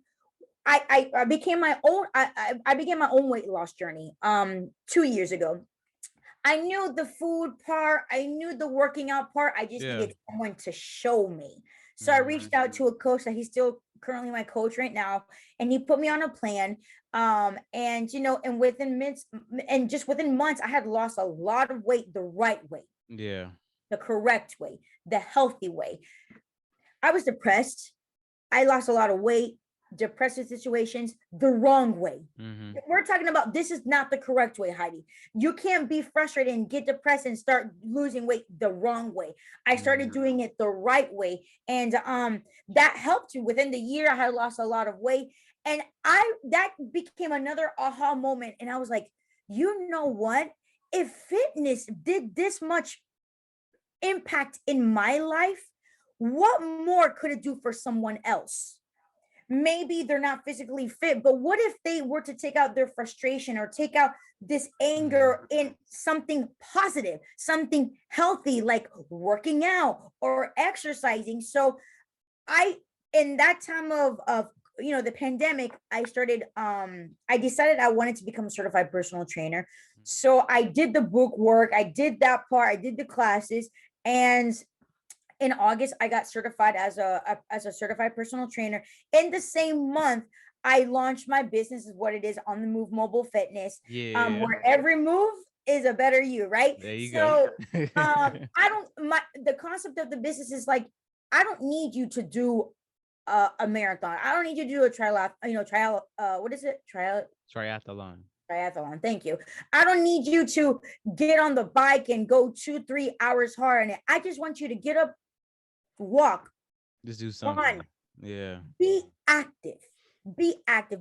I became my own, I began my own weight loss journey 2 years ago. I knew the food part, I knew the working out part. I just needed someone to show me. So I reached out to a coach that he's still currently my coach right now, and he put me on a plan. And and within months, I had lost a lot of weight the right way. Yeah. The correct way, the healthy way. I was depressed. I lost a lot of weight, depressive situations, the wrong way. We're talking about, this is not the correct way, Heidi. You can't be frustrated and get depressed and start losing weight the wrong way. I started doing it the right way, and that helped you. Within the year, I had lost a lot of weight, and that became another aha moment. And I was like, you know what? If fitness did this much impact in my life, what more could it do for someone else? Maybe they're not physically fit, but what if they were to take out their frustration or take out this anger in something positive, something healthy, like working out or exercising? So in that time of the pandemic, I decided I wanted to become a certified personal trainer. So I did the book work, I did that part, I did the classes, and in August, I got certified as a certified personal trainer. In the same month, I launched my business, is what it is, On the Move Mobile Fitness. Where every move is a better you, right? There you go. The concept of the business is like, I don't need you to do a marathon. I don't need you to do a triathlon. Triathlon. Thank you. I don't need you to get on the bike and go 2-3 hours hard on it. I just want you to get up, walk, just do something. Yeah. Be active,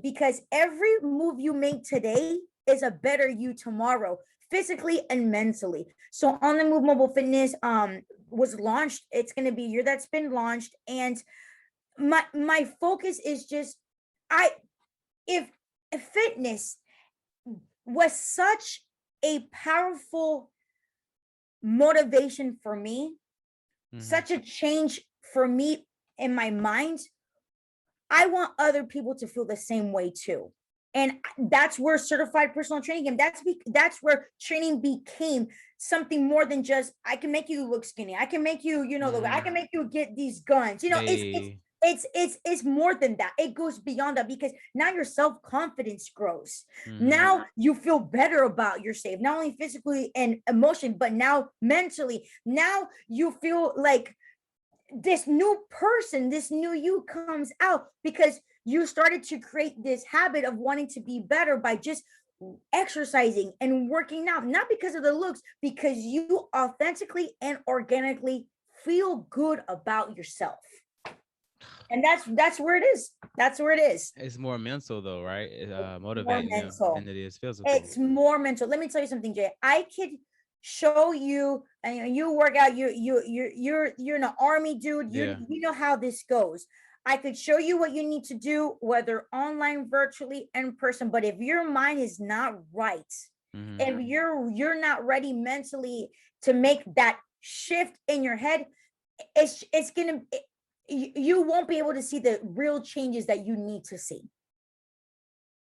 because every move you make today is a better you tomorrow, physically and mentally. So On the Move Mobile Fitness was launched. It's going to be a year that's been launched, and my focus is just, if fitness was such a powerful motivation for me, such a change for me in my mind, I want other people to feel the same way too. And that's where certified personal training came. That's where training became something more than just, I can make you look skinny, I can make you, I can make you get these guns. It's more than that. It goes beyond that, because now your self-confidence grows. Now you feel better about yourself, not only physically and emotionally, but now mentally. Now you feel like this new person, this new you comes out, because you started to create this habit of wanting to be better by just exercising and working out, not because of the looks, because you authentically and organically feel good about yourself. And that's where it is. That's where it is. It's more mental though, right? Motivating than it is physical. It's more mental. Let me tell you something, Jay. I could show you, and you work out, you're in an army, dude. You know how this goes. I could show you what you need to do, whether online, virtually, in person. But if your mind is not right, if you're not ready mentally to make that shift in your head, you won't be able to see the real changes that you need to see.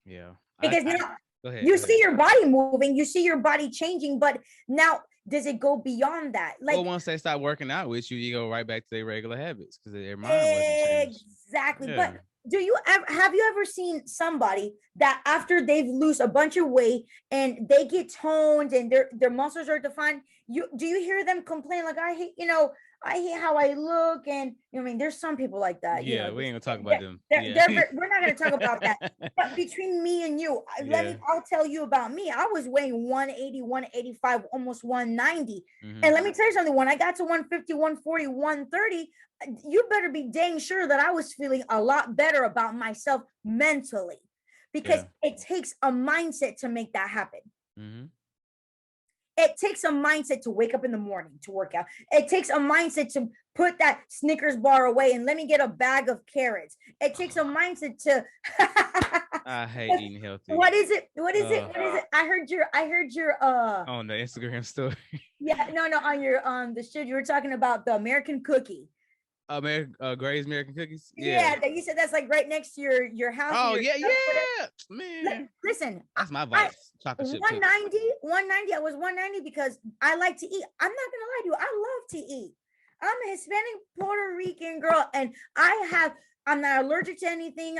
Yeah. Because now you see your body moving, you see your body changing, but now does it go beyond that? Like, well, once they stop working out with you, you go right back to their regular habits because their mind wasn't changed. Exactly. Yeah. But have you ever seen somebody that after they've lose a bunch of weight and they get toned and their muscles are defined, do you hear them complain like, I hate how I look? And I mean, there's some people like that. Yeah, we ain't gonna talk about them. We're not gonna talk about that. But between me and you, I'll tell you about me. I was weighing 180, 185, almost 190. And let me tell you something, when I got to 150, 140, 130, you better be dang sure that I was feeling a lot better about myself mentally, because it takes a mindset to make that happen. It takes a mindset to wake up in the morning to work out. It takes a mindset to put that Snickers bar away and let me get a bag of carrots. It takes a mindset to I hate eating healthy. What is it? I heard your on the Instagram story. Yeah, no, on your the shit you were talking about, the American cookie. Gray's American Cookies. Yeah, that you said that's like right next to your house. Oh yeah, man. Listen, that's my vice. Chocolate chip 190. I was 190 because I like to eat. I'm not gonna lie to you. I love to eat. I'm a Hispanic Puerto Rican girl, and I'm not allergic to anything.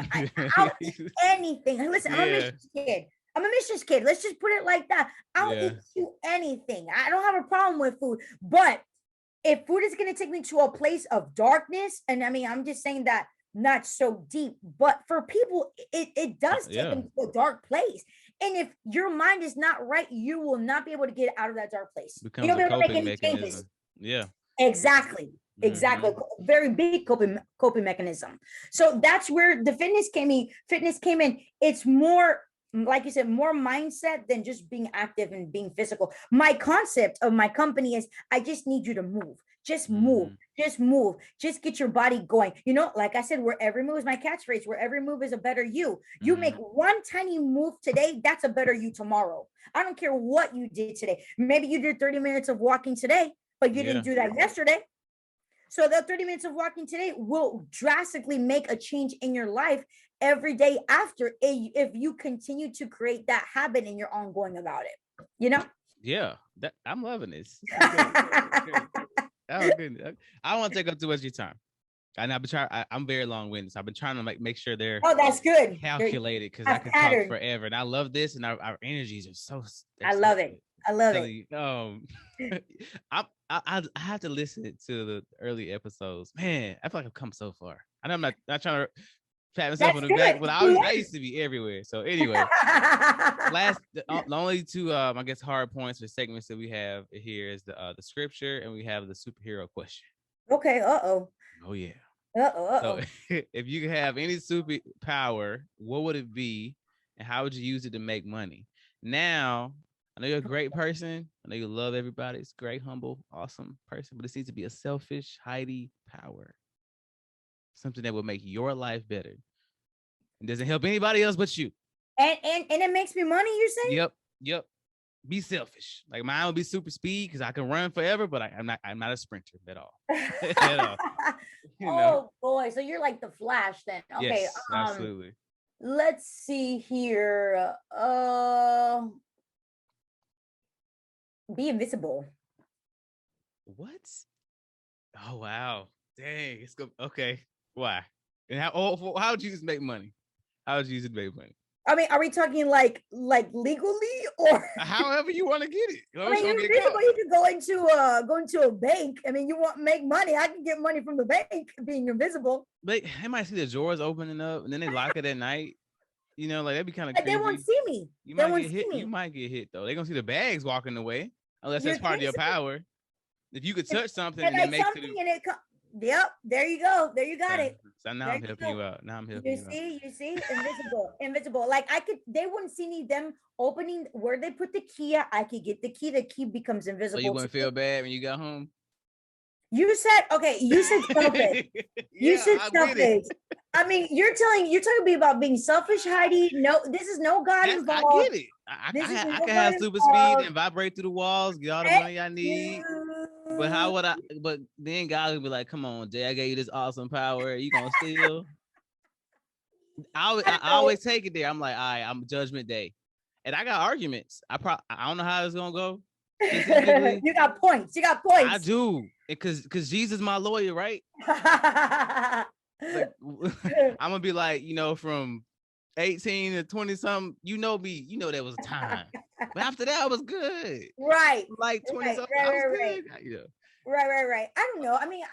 I'll eat anything. Listen, I'm a Michigan kid. I'm a Michigan kid. Let's just put it like that. I'll eat you anything. I don't have a problem with food, but if food is going to take me to a place of darkness, and I mean, I'm just saying that not so deep, but for people, it does take them to a dark place. And if your mind is not right, you will not be able to get out of that dark place. Becomes a coping mechanism. Yeah. Exactly. Very big coping mechanism. So that's where the fitness came in. It's more, like you said, more mindset than just being active and being physical. My concept of my company is I just need you to move. Just move. Just get your body going. Like I said, where every move is my catchphrase, where every move is a better you. You make one tiny move today, that's a better you tomorrow. I don't care what you did today. Maybe you did 30 minutes of walking today, but you didn't do that yesterday. So that 30 minutes of walking today will drastically make a change in your life every day after, if you continue to create that habit and you're ongoing about it, Yeah, I'm loving this. Oh, goodness. I don't want to take up too much of your time. And I've been trying. I'm very long-winded. So I've been trying to make sure they're that's good, calculated, because I can talk forever. And I love this, and our energies are so. I love it. I have to listen to the early episodes. Man, I feel like I've come so far. I know I'm not trying to pat myself on the back, but I used to be everywhere. So anyway, the only two I guess hard points or segments that we have here is the scripture, and we have the superhero question. Okay. Oh yeah. So if you could have any superpower, what would it be, and how would you use it to make money? Now, I know you're a great person. I know you love everybody. It's great, humble, awesome person, but it needs to be a selfish Heidi power. Something that will make your life better. It doesn't help anybody else but you. And it makes me money, you say? Yep. Be selfish. Like mine would be super speed because I can run forever, but I'm not a sprinter at all. At all. Oh boy. So you're like the Flash then. Okay. Yes, absolutely. Let's see here. Be invisible. What? Oh wow. Dang. It's good. Okay. Why? And how would you just make money? How would you use it to make money? I mean, are we talking like legally, or however you want to get it? I mean, you're invisible. You can go into a bank. I mean, you want to make money. I can get money from the bank being invisible. But they might see the drawers opening up and then they lock it at night. Like that'd be kind of creepy. They won't see me. They might get hit. You might get hit though. They're gonna see the bags walking away, unless that's part of your power. If you could touch something and it makes it. Yep, there you go. There you got it. So now I'm helping you out. You see, invisible. Like they wouldn't see me. Them opening where they put the key at, I could get the key. The key becomes invisible. So you wouldn't feel bad when you got home. You said selfish. You said selfish. I mean, you're talking to me about being selfish, Heidi. No, this is no God involved. I get it. I can have super speed and vibrate through the walls, get all the money I need. But how would I? But then God would be like, "Come on, Jay, I gave you this awesome power. You gonna steal?" I always take it there. I'm like, all right, I'm Judgment Day, and I got arguments. I don't know how it's gonna go, specifically. You got points. I do. Because Jesus my lawyer, right? Like, I'm gonna be like, from 18 to 20 something, me, that was a time. But after that, I was good. Right. Like 20 something, I was good. Right. I don't know. I mean,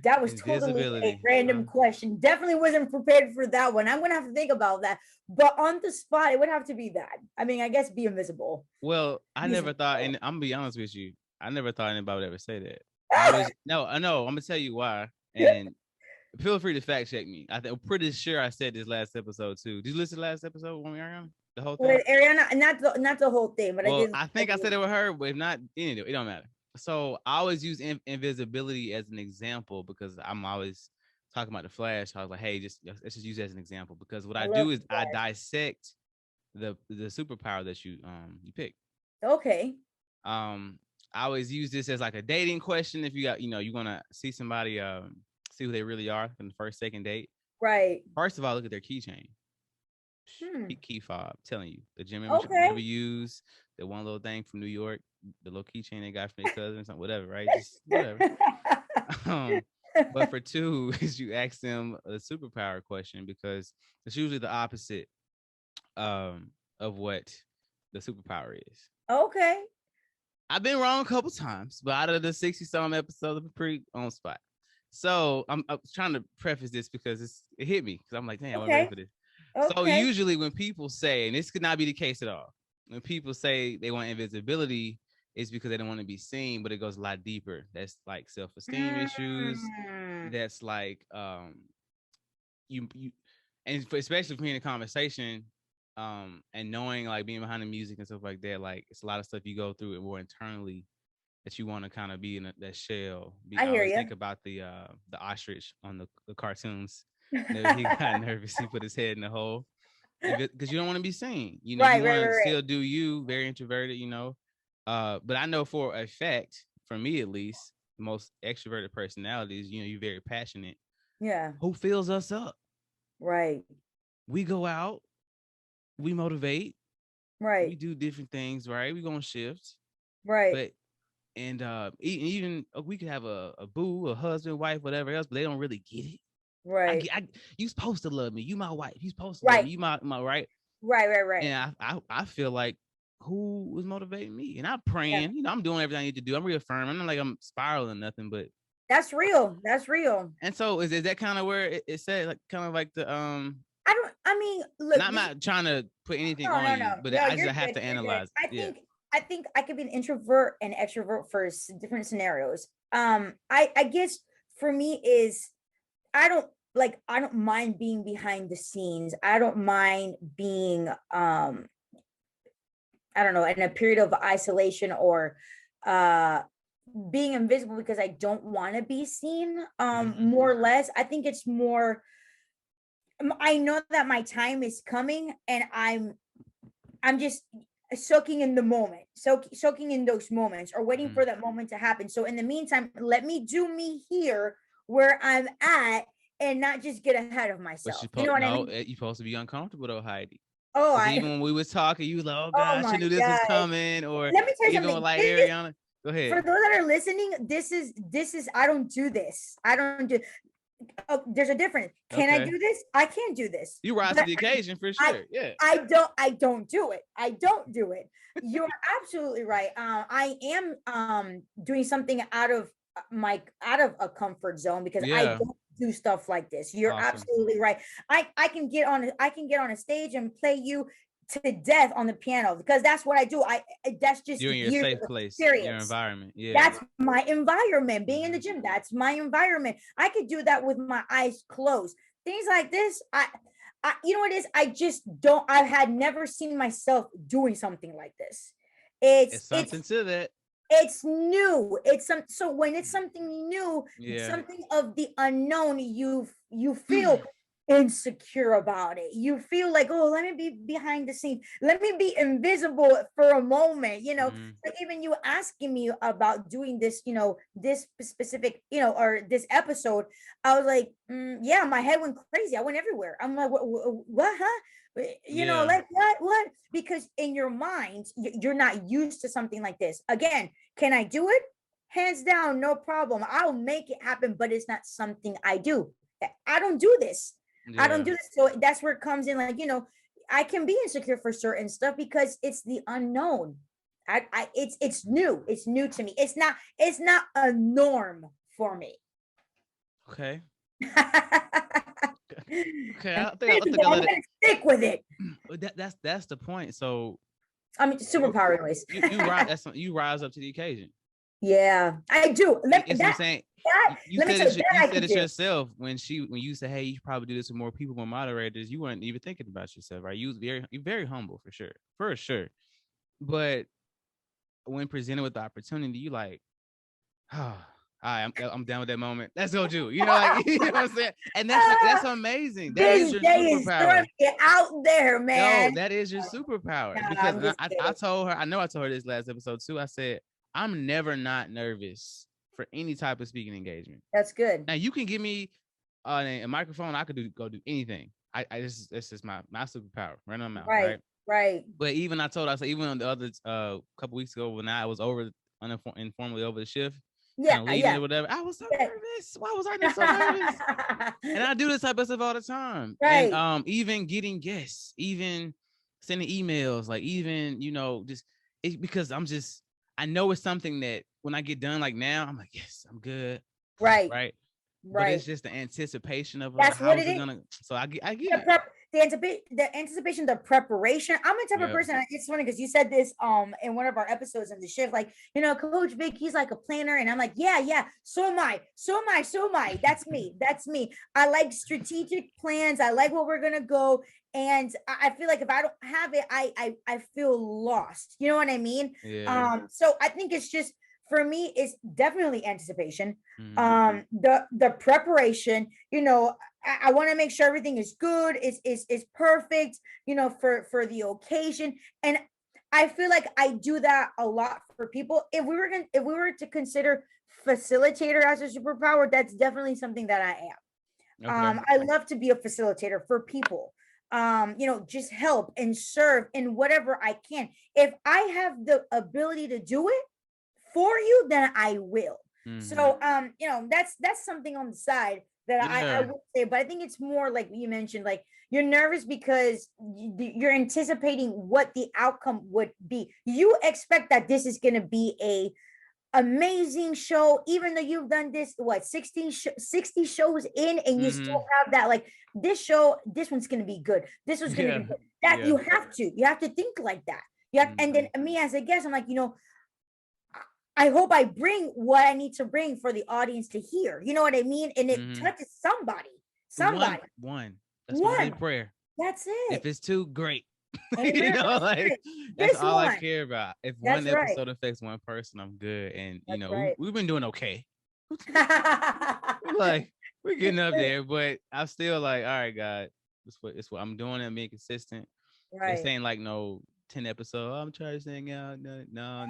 that was totally a random question. Definitely wasn't prepared for that one. I'm gonna have to think about that. But on the spot, it would have to be that. I mean, I guess be invisible. Well, I never thought, and I'm gonna be honest with you, I never thought anybody would ever say that. I know. I'm gonna tell you why, and feel free to fact check me. I'm pretty sure I said this last episode too. Did you listen to the last episode when we were on the whole thing? With Ariana, not the whole thing, but I think I said it with her, but if not, anyway, it don't matter. So I always use invisibility as an example because I'm always talking about the Flash. I was like, hey, let's just use it as an example because what I do is I dissect the superpower that you pick. Okay. I always use this as like a dating question. If you got, you want to see somebody, see who they really are in the first, second date. Right. First of all, look at their keychain. Key fob, telling you the gym membership never use, the one little thing from New York, the little keychain they got from their cousin, something, whatever, right? Just whatever. But for two is you ask them a superpower question because it's usually the opposite of what the superpower is. Okay. I've been wrong a couple times, but out of the 60-some episodes, I'm pretty on spot. So I'm trying to preface this because it hit me because I'm like, damn, I'm ready for this. Okay. So usually when people say, and this could not be the case at all, when people say they want invisibility, it's because they don't want to be seen, but it goes a lot deeper. That's like self-esteem issues. That's like you and especially for me in a conversation, and knowing like being behind the music and stuff like that, like it's a lot of stuff you go through it more internally that you want to kind of be in that shell. I hear you. Think about the ostrich on the cartoons. He got nervous. He put his head in the hole because you don't want to be seen. You want to still do you, very introverted. But I know for a fact, for me at least, the most extroverted personalities, you're very passionate. Yeah. Who fills us up? Right. We go out, we motivate. Right. We do different things, right? We go on shifts. Right. But even we could have a boo, a husband, wife, whatever else, but they don't really get it. Right. You supposed to love me. You my wife. You supposed to love me. You my right. Right. And I feel like who was motivating me? And I'm praying. I'm doing everything I need to do. I'm reaffirming. I'm not like I'm spiraling nothing, but that's real. And so is that kind of where it said like kind of like the I mean, look, I'm not trying to put anything on you, but I just have to analyze. I think I could be an introvert and extrovert for different scenarios. I guess for me is I don't mind being behind the scenes. I don't mind being I don't know, in a period of isolation or being invisible because I don't want to be seen. More or less. I think it's more I know that my time is coming and I'm just soaking in the moment, soaking in those moments or waiting for that moment to happen. So in the meantime, let me do me here where I'm at and not just get ahead of myself. You know what I mean? You're supposed to be uncomfortable though, Heidi. Oh, even when we was talking, you was like, oh gosh, I knew this was coming. Or let me tell you something. Like Ariana, go ahead. For those that are listening, this is I don't do this. I don't do. Oh, there's a difference. Can I do this? I can't do this. You rise to the occasion for sure. I don't do it. I don't do it. You're absolutely right. I am doing something out of a comfort zone because I don't do stuff like this. You're absolutely right. I can get on a stage and play you to death on the piano because that's what I do. That's just you're in your safe place, your environment. That's my environment. Being in the gym, that's my environment. I could do that with my eyes closed. Things like this, I you know what it is? I just don't. I had never seen myself doing something like this. It's something to that. It's new. So when it's something new, something of the unknown, you feel insecure about it. You feel like, oh, let me be behind the scene. Let me be invisible for a moment, So even you asking me about doing this, this specific, or this episode, I was like, yeah, my head went crazy. I went everywhere. I'm like, what, huh? Like what? Because in your mind, you're not used to something like this. Again, can I do it? Hands down, no problem. I'll make it happen, but it's not something I do. I don't do this. I don't do this. So that's where it comes in. Like, I can be insecure for certain stuff because it's the unknown. It's new. It's new to me. It's not a norm for me. Okay. Okay, I think I'm gonna stick with it. That's the point. So I mean, superpower anyways. you rise up to the occasion. Yeah, I do. That's what I'm saying. You said it yourself when you said, hey, you should probably do this with more people, more moderators. You weren't even thinking about yourself, right? You're very humble for sure. But when presented with the opportunity, you like, oh, I'm down with that moment. Let's go do. You know what I'm saying? And that's amazing. That is your superpower. Get out there, man. No, that is your superpower. Because I told her, I told her this last episode too. I said, I'm never not nervous for any type of speaking engagement. That's good. Now you can give me a microphone. I could go do anything. This is my superpower. Run on mouth. Right. But even I said even on the other couple weeks ago when I was informally over the shift, leading or whatever, I was so nervous. Why was I so nervous? And I do this type of stuff all the time. Right. And even getting guests, even sending emails, like even because I know it's something that when I get done, like now, I'm like, yes, I'm good. Right. But it's just the anticipation of that's what it is. So I get the anticipation, the preparation. I'm a type of person. It's funny because you said this in one of our episodes in the shift, like, Coach Vic, he's like a planner, and I'm like, yeah. So am I. That's me. I like strategic plans. I like where we're gonna go. And I feel like if I don't have it, I feel lost. You know what I mean? Yeah. So I think it's just, for me, it's definitely anticipation. The preparation, I want to make sure everything is good, is perfect, for the occasion. And I feel like I do that a lot for people. If we were to consider facilitator as a superpower, that's definitely something that I am. I love to be a facilitator for people. Just help and serve in whatever I can. If I have the ability to do it for you, then I will. So that's something on the side that I would say. But I think it's more like you mentioned, like you're nervous because you're anticipating what the outcome would be. You expect that this is going to be a amazing show, even though you've done this 60 shows in, and you still have that, like, this one's going to be good, this one's going to be good. That you have to think like that. And then me as a guest, I'm like, I hope I bring what I need to bring for the audience to hear. You know what I mean? And it touches somebody. One. That's my only prayer. That's it. If it's two, great. That's all I care about. If one episode affects one person, I'm good. And we've been doing okay. We're getting up there, but I'm still like, all right, God, it's what I'm doing and being consistent. Right. This ain't like no 10 episodes. I'm trying to sing out. No.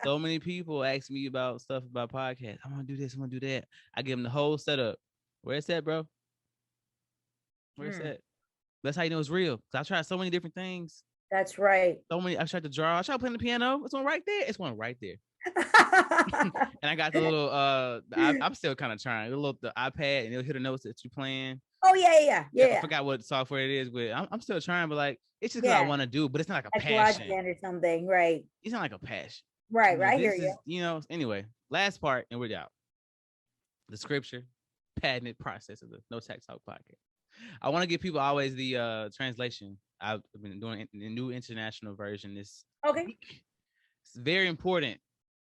So many people ask me about stuff about podcasts. I want to do this. I want to do that. I give them the whole setup. Where's that, bro? Where's that? That's how you know it's real. Cause I tried so many different things. That's right. So many. I tried to draw. I tried playing the piano. It's one right there. It's one right there. And I got the little. I'm still kind of trying. The iPad, and it'll hit the notes that you're playing. Oh yeah. I forgot what software it is, but I'm still trying. But like, it's just because I want to do. But it's not like a passion or something, right? It's not like a passion, right? I hear you. Anyway, last part, and we're out. The scripture, patented process of the No Tact Talk podcast. I want to give people always the translation. I've been doing the new international version this week. It's very important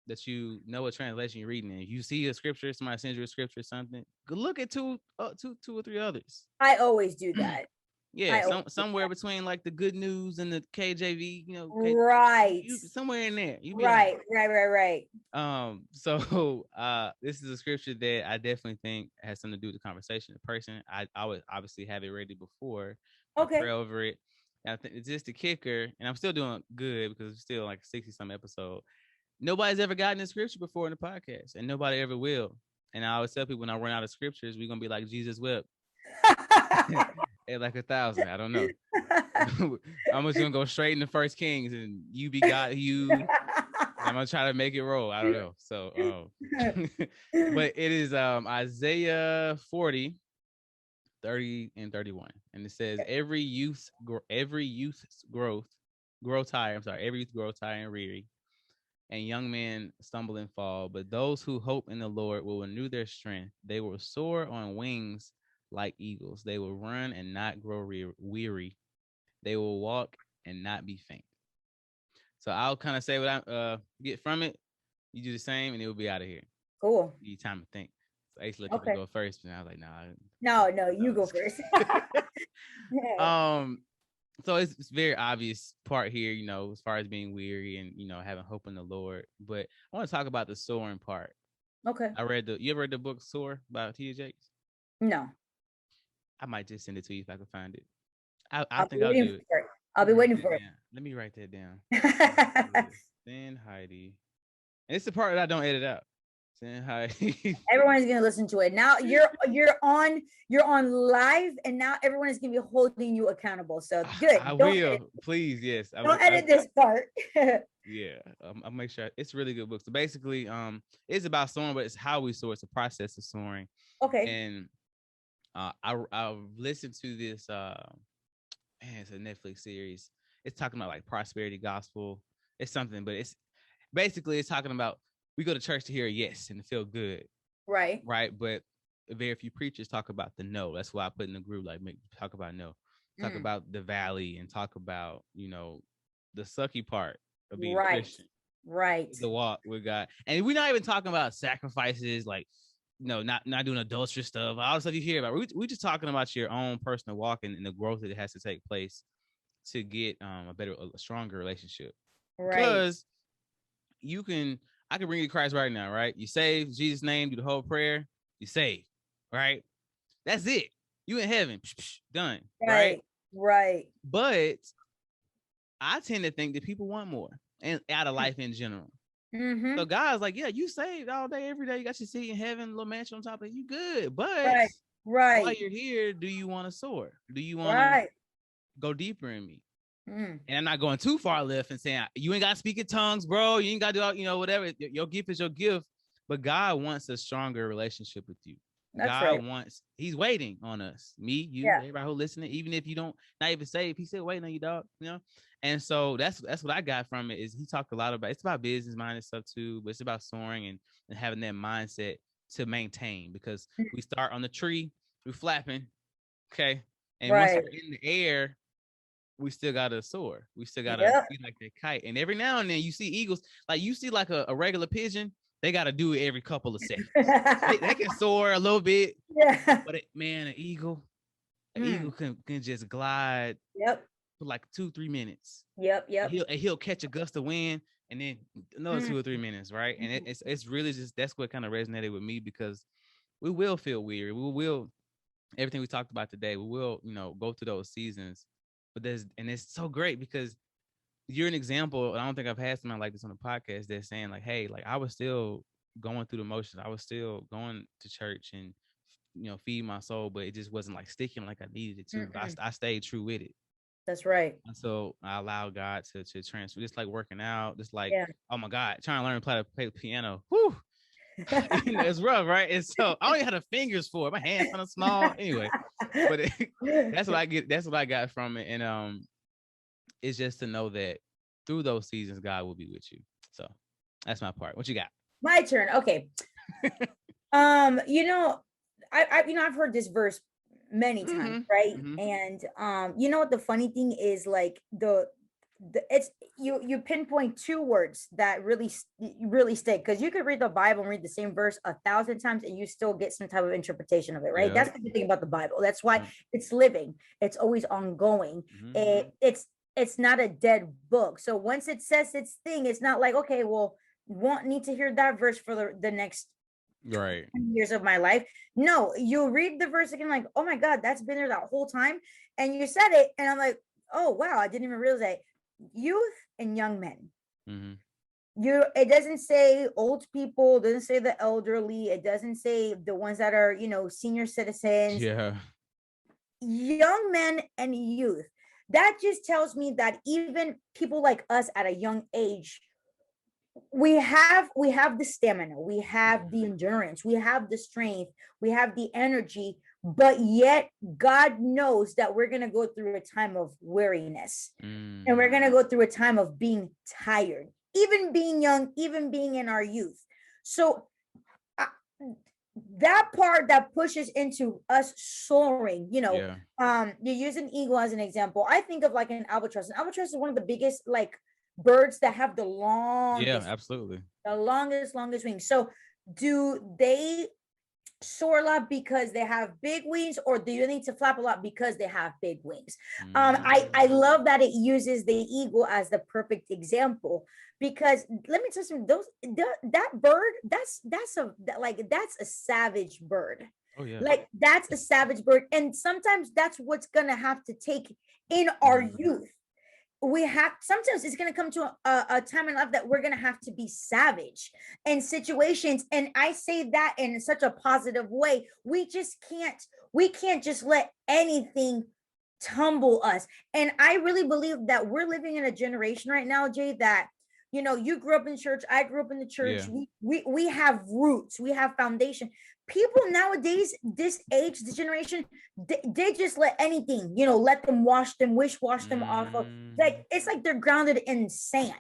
that you know what translation you're reading. If you see a scripture, somebody sends you a scripture or something, go look at two or three others. I always do that. Yeah, somewhere between like the Good News and the KJV, right. Somewhere in there. You be right. So this is a scripture that I definitely think has something to do with the conversation. The person I would obviously have it ready before I pray over it. And I think it's just the kicker, and I'm still doing good because it's still like 60-some episode. Nobody's ever gotten this scripture before in the podcast, and nobody ever will. And I always tell people when I run out of scriptures, we're gonna be like Jesus wept. At like 1,000. I don't know. I'm just gonna go straight into First Kings and you be God. I'm gonna try to make it roll. I don't know. So but it is Isaiah 40, 30 and 31. And it says, every youth grow tired. I'm sorry, every youth grow tired and weary, and young men stumble and fall. But those who hope in the Lord will renew their strength. They will soar on wings like eagles. They will run and not grow weary. They will walk and not be faint. So I'll kind of say what I get from it. You do the same, and it will be out of here. Cool. You need time to think. So Ace let me go first, and I was like, no, you go first. So it's very obvious part here, as far as being weary and having hope in the Lord. But I want to talk about the soaring part. Okay. You ever read the book Soar by T.D. Jakes? No. I might just send it to you if I can find it. I think I'll do it. I'll be waiting for it. Let me write that down. Send Heidi. And it's the part that I don't edit out. Send Heidi. Everyone's gonna listen to it. Now you're on live, and now everyone is gonna be holding you accountable. So good. I will. Please, yes. Don't edit this part. Yeah. I'll make sure it's a really good book. So basically, it's about soaring, but it's how we soar. It's the process of soaring. Okay. And I listened to this it's a Netflix series. It's talking about like prosperity gospel. It's something, but it's talking about we go to church to hear a yes and to feel good. Right. But very few preachers talk about the no. That's why I put in the group, like, talk about no. Talk about the valley and talk about, the sucky part of being a Christian. Right. The walk with God. And we're not even talking about sacrifices, like, not doing adulterous stuff, all the stuff you hear about. We're just talking about your own personal walk and the growth that it has to take place to get a stronger relationship. Right. Because I can bring you to Christ right now, right? You save, Jesus' name, do the whole prayer, you save, right? That's it. You in heaven, done, right? Right. But I tend to think that people want more and out of life in general. Mm-hmm. So God's like, yeah, you saved all day, every day. You got your seat in heaven, little mansion on top of you, good. But while you're here, do you want to soar? Do you want to go deeper in me? And I'm not going too far left and saying you ain't got to speak in tongues, bro. You ain't got to do all, whatever. Your gift is your gift. But God wants a stronger relationship with you. He's waiting on us. Me, you, everybody who listening, even if you don't not even saved, he's still waiting on you, dog. And so that's what I got from it is he talked a lot about, it's about business minded stuff too, but it's about soaring and having that mindset to maintain, because we start on the tree, we're flapping, okay, and once we're in the air, we still gotta soar. We still gotta be like that kite. And every now and then you see eagles, like you see like a regular pigeon, they gotta do it every couple of seconds. they can soar a little bit, but an eagle can just glide. For like 2-3 minutes. He'll catch a gust of wind and then another 2 or 3 minutes, right? And it's really just, that's what kind of resonated with me, because we will feel weary. We will, everything we talked about today, we will, go through those seasons. But it's so great because you're an example. I don't think I've had someone like this on the podcast that's saying like, hey, like I was still going through the motions. I was still going to church and, feed my soul, but it just wasn't like sticking like I needed it to. But I stayed true with it. That's right. And so I allow God to transfer. Just like working out, just like, oh my God, trying to learn to play the piano. Whew. It's rough, right? And so I only had the fingers for it. My hands kind of small anyway. But that's what I get. That's what I got from it. And it's just to know that through those seasons, God will be with you. So that's my part. What you got? My turn. Okay. I've heard this verse many times, right? And you know what the funny thing is, like it's you pinpoint two words that really stick, because you could read the Bible and read the same verse 1,000 times and you still get some type of interpretation of it, right? That's the good thing about the Bible. That's why it's living, it's always ongoing. It's not a dead book. So once it says its thing, it's not like, okay, well, won't need to hear that verse for the next years of my life. No, you'll read the verse again, like, oh my God, that's been there that whole time, and you said it, and I'm like, oh wow, I didn't even realize that. Youth and young men. It doesn't say old people, it doesn't say the elderly, it doesn't say the ones that are, senior citizens. Young men and youth. That just tells me that even people like us at a young age, we have the stamina, we have the endurance, we have the strength, we have the energy, but yet God knows that we're going to go through a time of weariness, and we're going to go through a time of being tired, even being young, even being in our youth. So that part that pushes into us soaring, you use an eagle as an example. I think of like an albatross. An albatross is one of the biggest like birds that have the longest, absolutely, the longest wings. So do they soar a lot because they have big wings, or do you need to flap a lot because they have big wings? I love that it uses the eagle as the perfect example, because let me tell you, that bird, that's a savage bird. Like that's a savage bird, and sometimes that's what's gonna have to take in our youth. Sometimes it's going to come to a time in life that we're going to have to be savage in situations. And I say that in such a positive way. We can't just let anything tumble us. And I really believe that we're living in a generation right now, Jay, that, you grew up in church, I grew up in the church. We have roots, we have foundation. People nowadays, this age, this generation, they just let anything, let them wash them off of, like, it's like they're grounded in sand.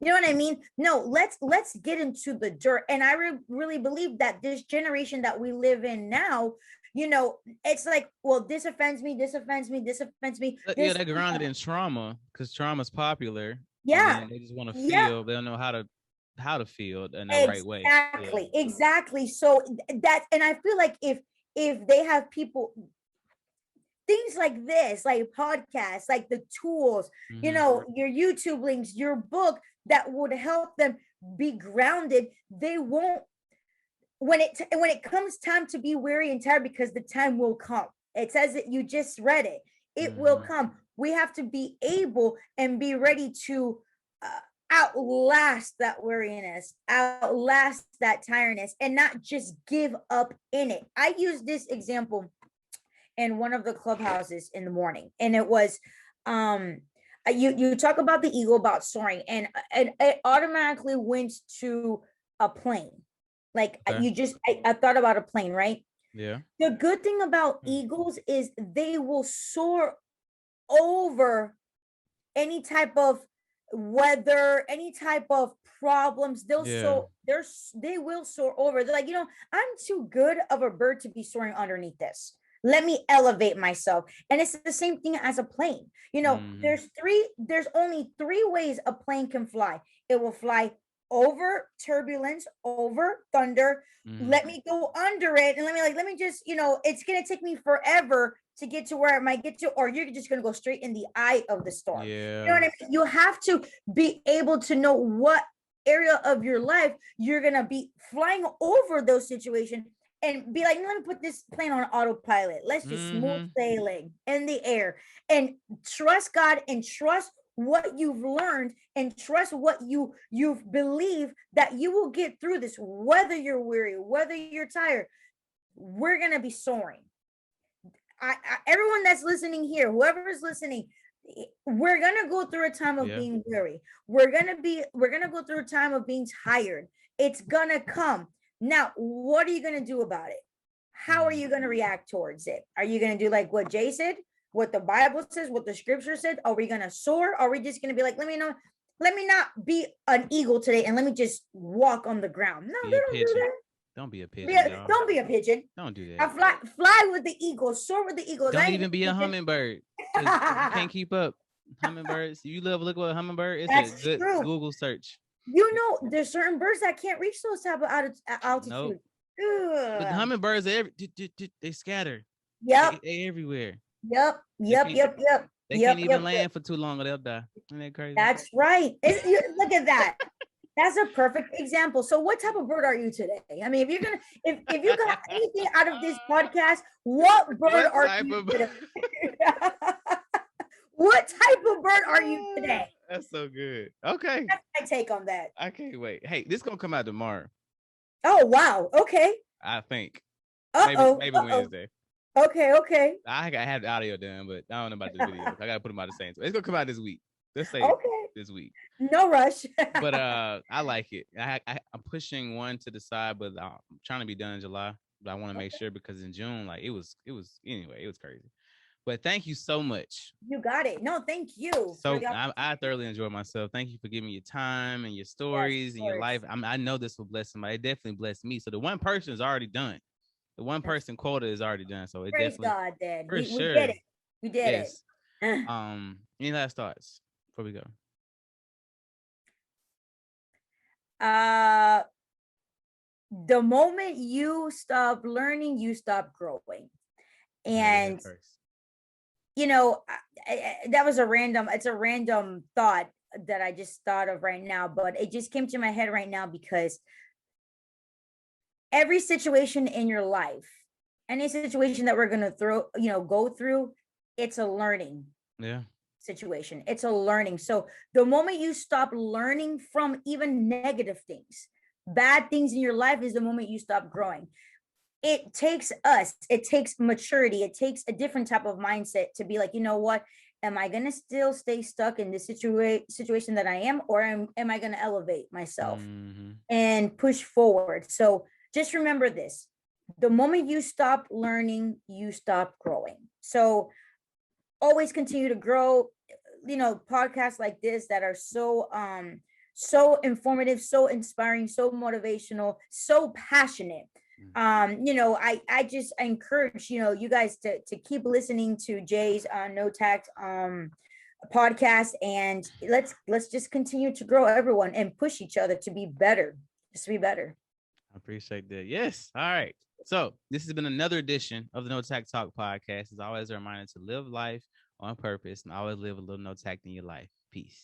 You know what I mean? No, let's get into the dirt. And I really believe that this generation that we live in now, it's like, well, this offends me. They're grounded in trauma, because trauma is popular. Yeah, they just want to feel. They don't know how to feel in the right way. Exactly. So that, and I feel like if they have people, things like this, like podcasts, like the tools, your YouTube links, your book, that would help them be grounded, they won't, when it comes time to be weary and tired, because the time will come. It says that, you just read it. It will come. We have to be able and be ready to outlast that weariness, outlast that tiredness, and not just give up in it. I use this example in one of the clubhouses in the morning, and it was you talk about the eagle, about soaring, and it automatically went to a plane. Like, I thought about a plane, right? The good thing about eagles is they will soar over any type of weather, any type of problems. They will soar over. They're like, I'm too good of a bird to be soaring underneath this. Let me elevate myself. And it's the same thing as a plane. There's only 3 ways a plane can fly. It will fly over turbulence, over thunder. Let me go under it, and let me just, it's gonna take me forever to get to where I might get to, or you're just gonna go straight in the eye of the storm. You know what I mean? You have to be able to know what area of your life you're gonna be flying over those situations, and be like, let me put this plane on autopilot. Let's just smooth sailing in the air, and trust God, and trust what you've learned, and trust what you've believed, that you will get through this, whether you're weary, whether you're tired. We're going to be soaring. Everyone that's listening here, whoever is listening, we're going to go through a time of being weary. We're going to go through a time of being tired. It's going to come. Now, what are you going to do about it? How are you going to react towards it? Are you going to do like what Jay said, what the Bible says, what the scripture said? Are we going to soar? Are we just going to be like, let me not be an eagle today, and let me just walk on the ground? No, they don't do that. Don't be a pigeon. Yeah, don't be a pigeon. Don't do that. I fly with the eagles, soar with the eagles. Don't even be a hummingbird. You can't keep up. hummingbirds. You love look at a hummingbird. It's a That's good true. Google search. You know, there's certain birds that can't reach those type of altitude. Nope. But the hummingbirds, they scatter. Yep. They everywhere. Yep. They can't even land for too long or they'll die. Isn't that crazy? That's right. Look at that. That's a perfect example. So what type of bird are you today? I mean, if you got anything out of this podcast, what bird are you today? What type of bird are you today? That's so good. Okay. That's my take on that. I can't wait. Hey, this gonna come out tomorrow. Oh, wow. Okay. I think. Maybe Wednesday. Okay. I have the audio done, but I don't know about the video. I gotta put them out the same. So it's gonna come out this week. Let's say this week. No rush. But I like it. I'm pushing one to the side, but I'm trying to be done in July. But I want to make sure because in June, like it was anyway, it was crazy. But thank you so much. You got it. No, thank you. So I thoroughly enjoyed myself. Thank you for giving me your time and your stories and your life. I know this will bless somebody. It definitely blessed me. So the one person is already done. The one person quota is already done. So it praise definitely God, Dad. For sure. We did it. We did it. Any last thoughts before we go? The moment you stop learning, you stop growing. And you know, that was a random thought that I just thought of right now, but it just came to my head right now because every situation in your life, any situation that we're going to go through, it's a learning situation. It's a learning. So the moment you stop learning from even negative things, bad things in your life is the moment you stop growing. It takes maturity. It takes a different type of mindset to be like, you know what? Am I going to still stay stuck in this situation that I am, or am I going to elevate myself and push forward? So just remember this. The moment you stop learning, you stop growing. So always continue to grow. You know, podcasts like this that are so informative, so inspiring, so motivational, so passionate. I just encourage you guys to keep listening to Jay's No Tact podcast, and let's just continue to grow everyone and push each other to be better, just to be better. I appreciate that. Yes. All right. So this has been another edition of the No Tact Talk podcast. As always, a reminder to live life on purpose and always live a little no tact in your life. Peace.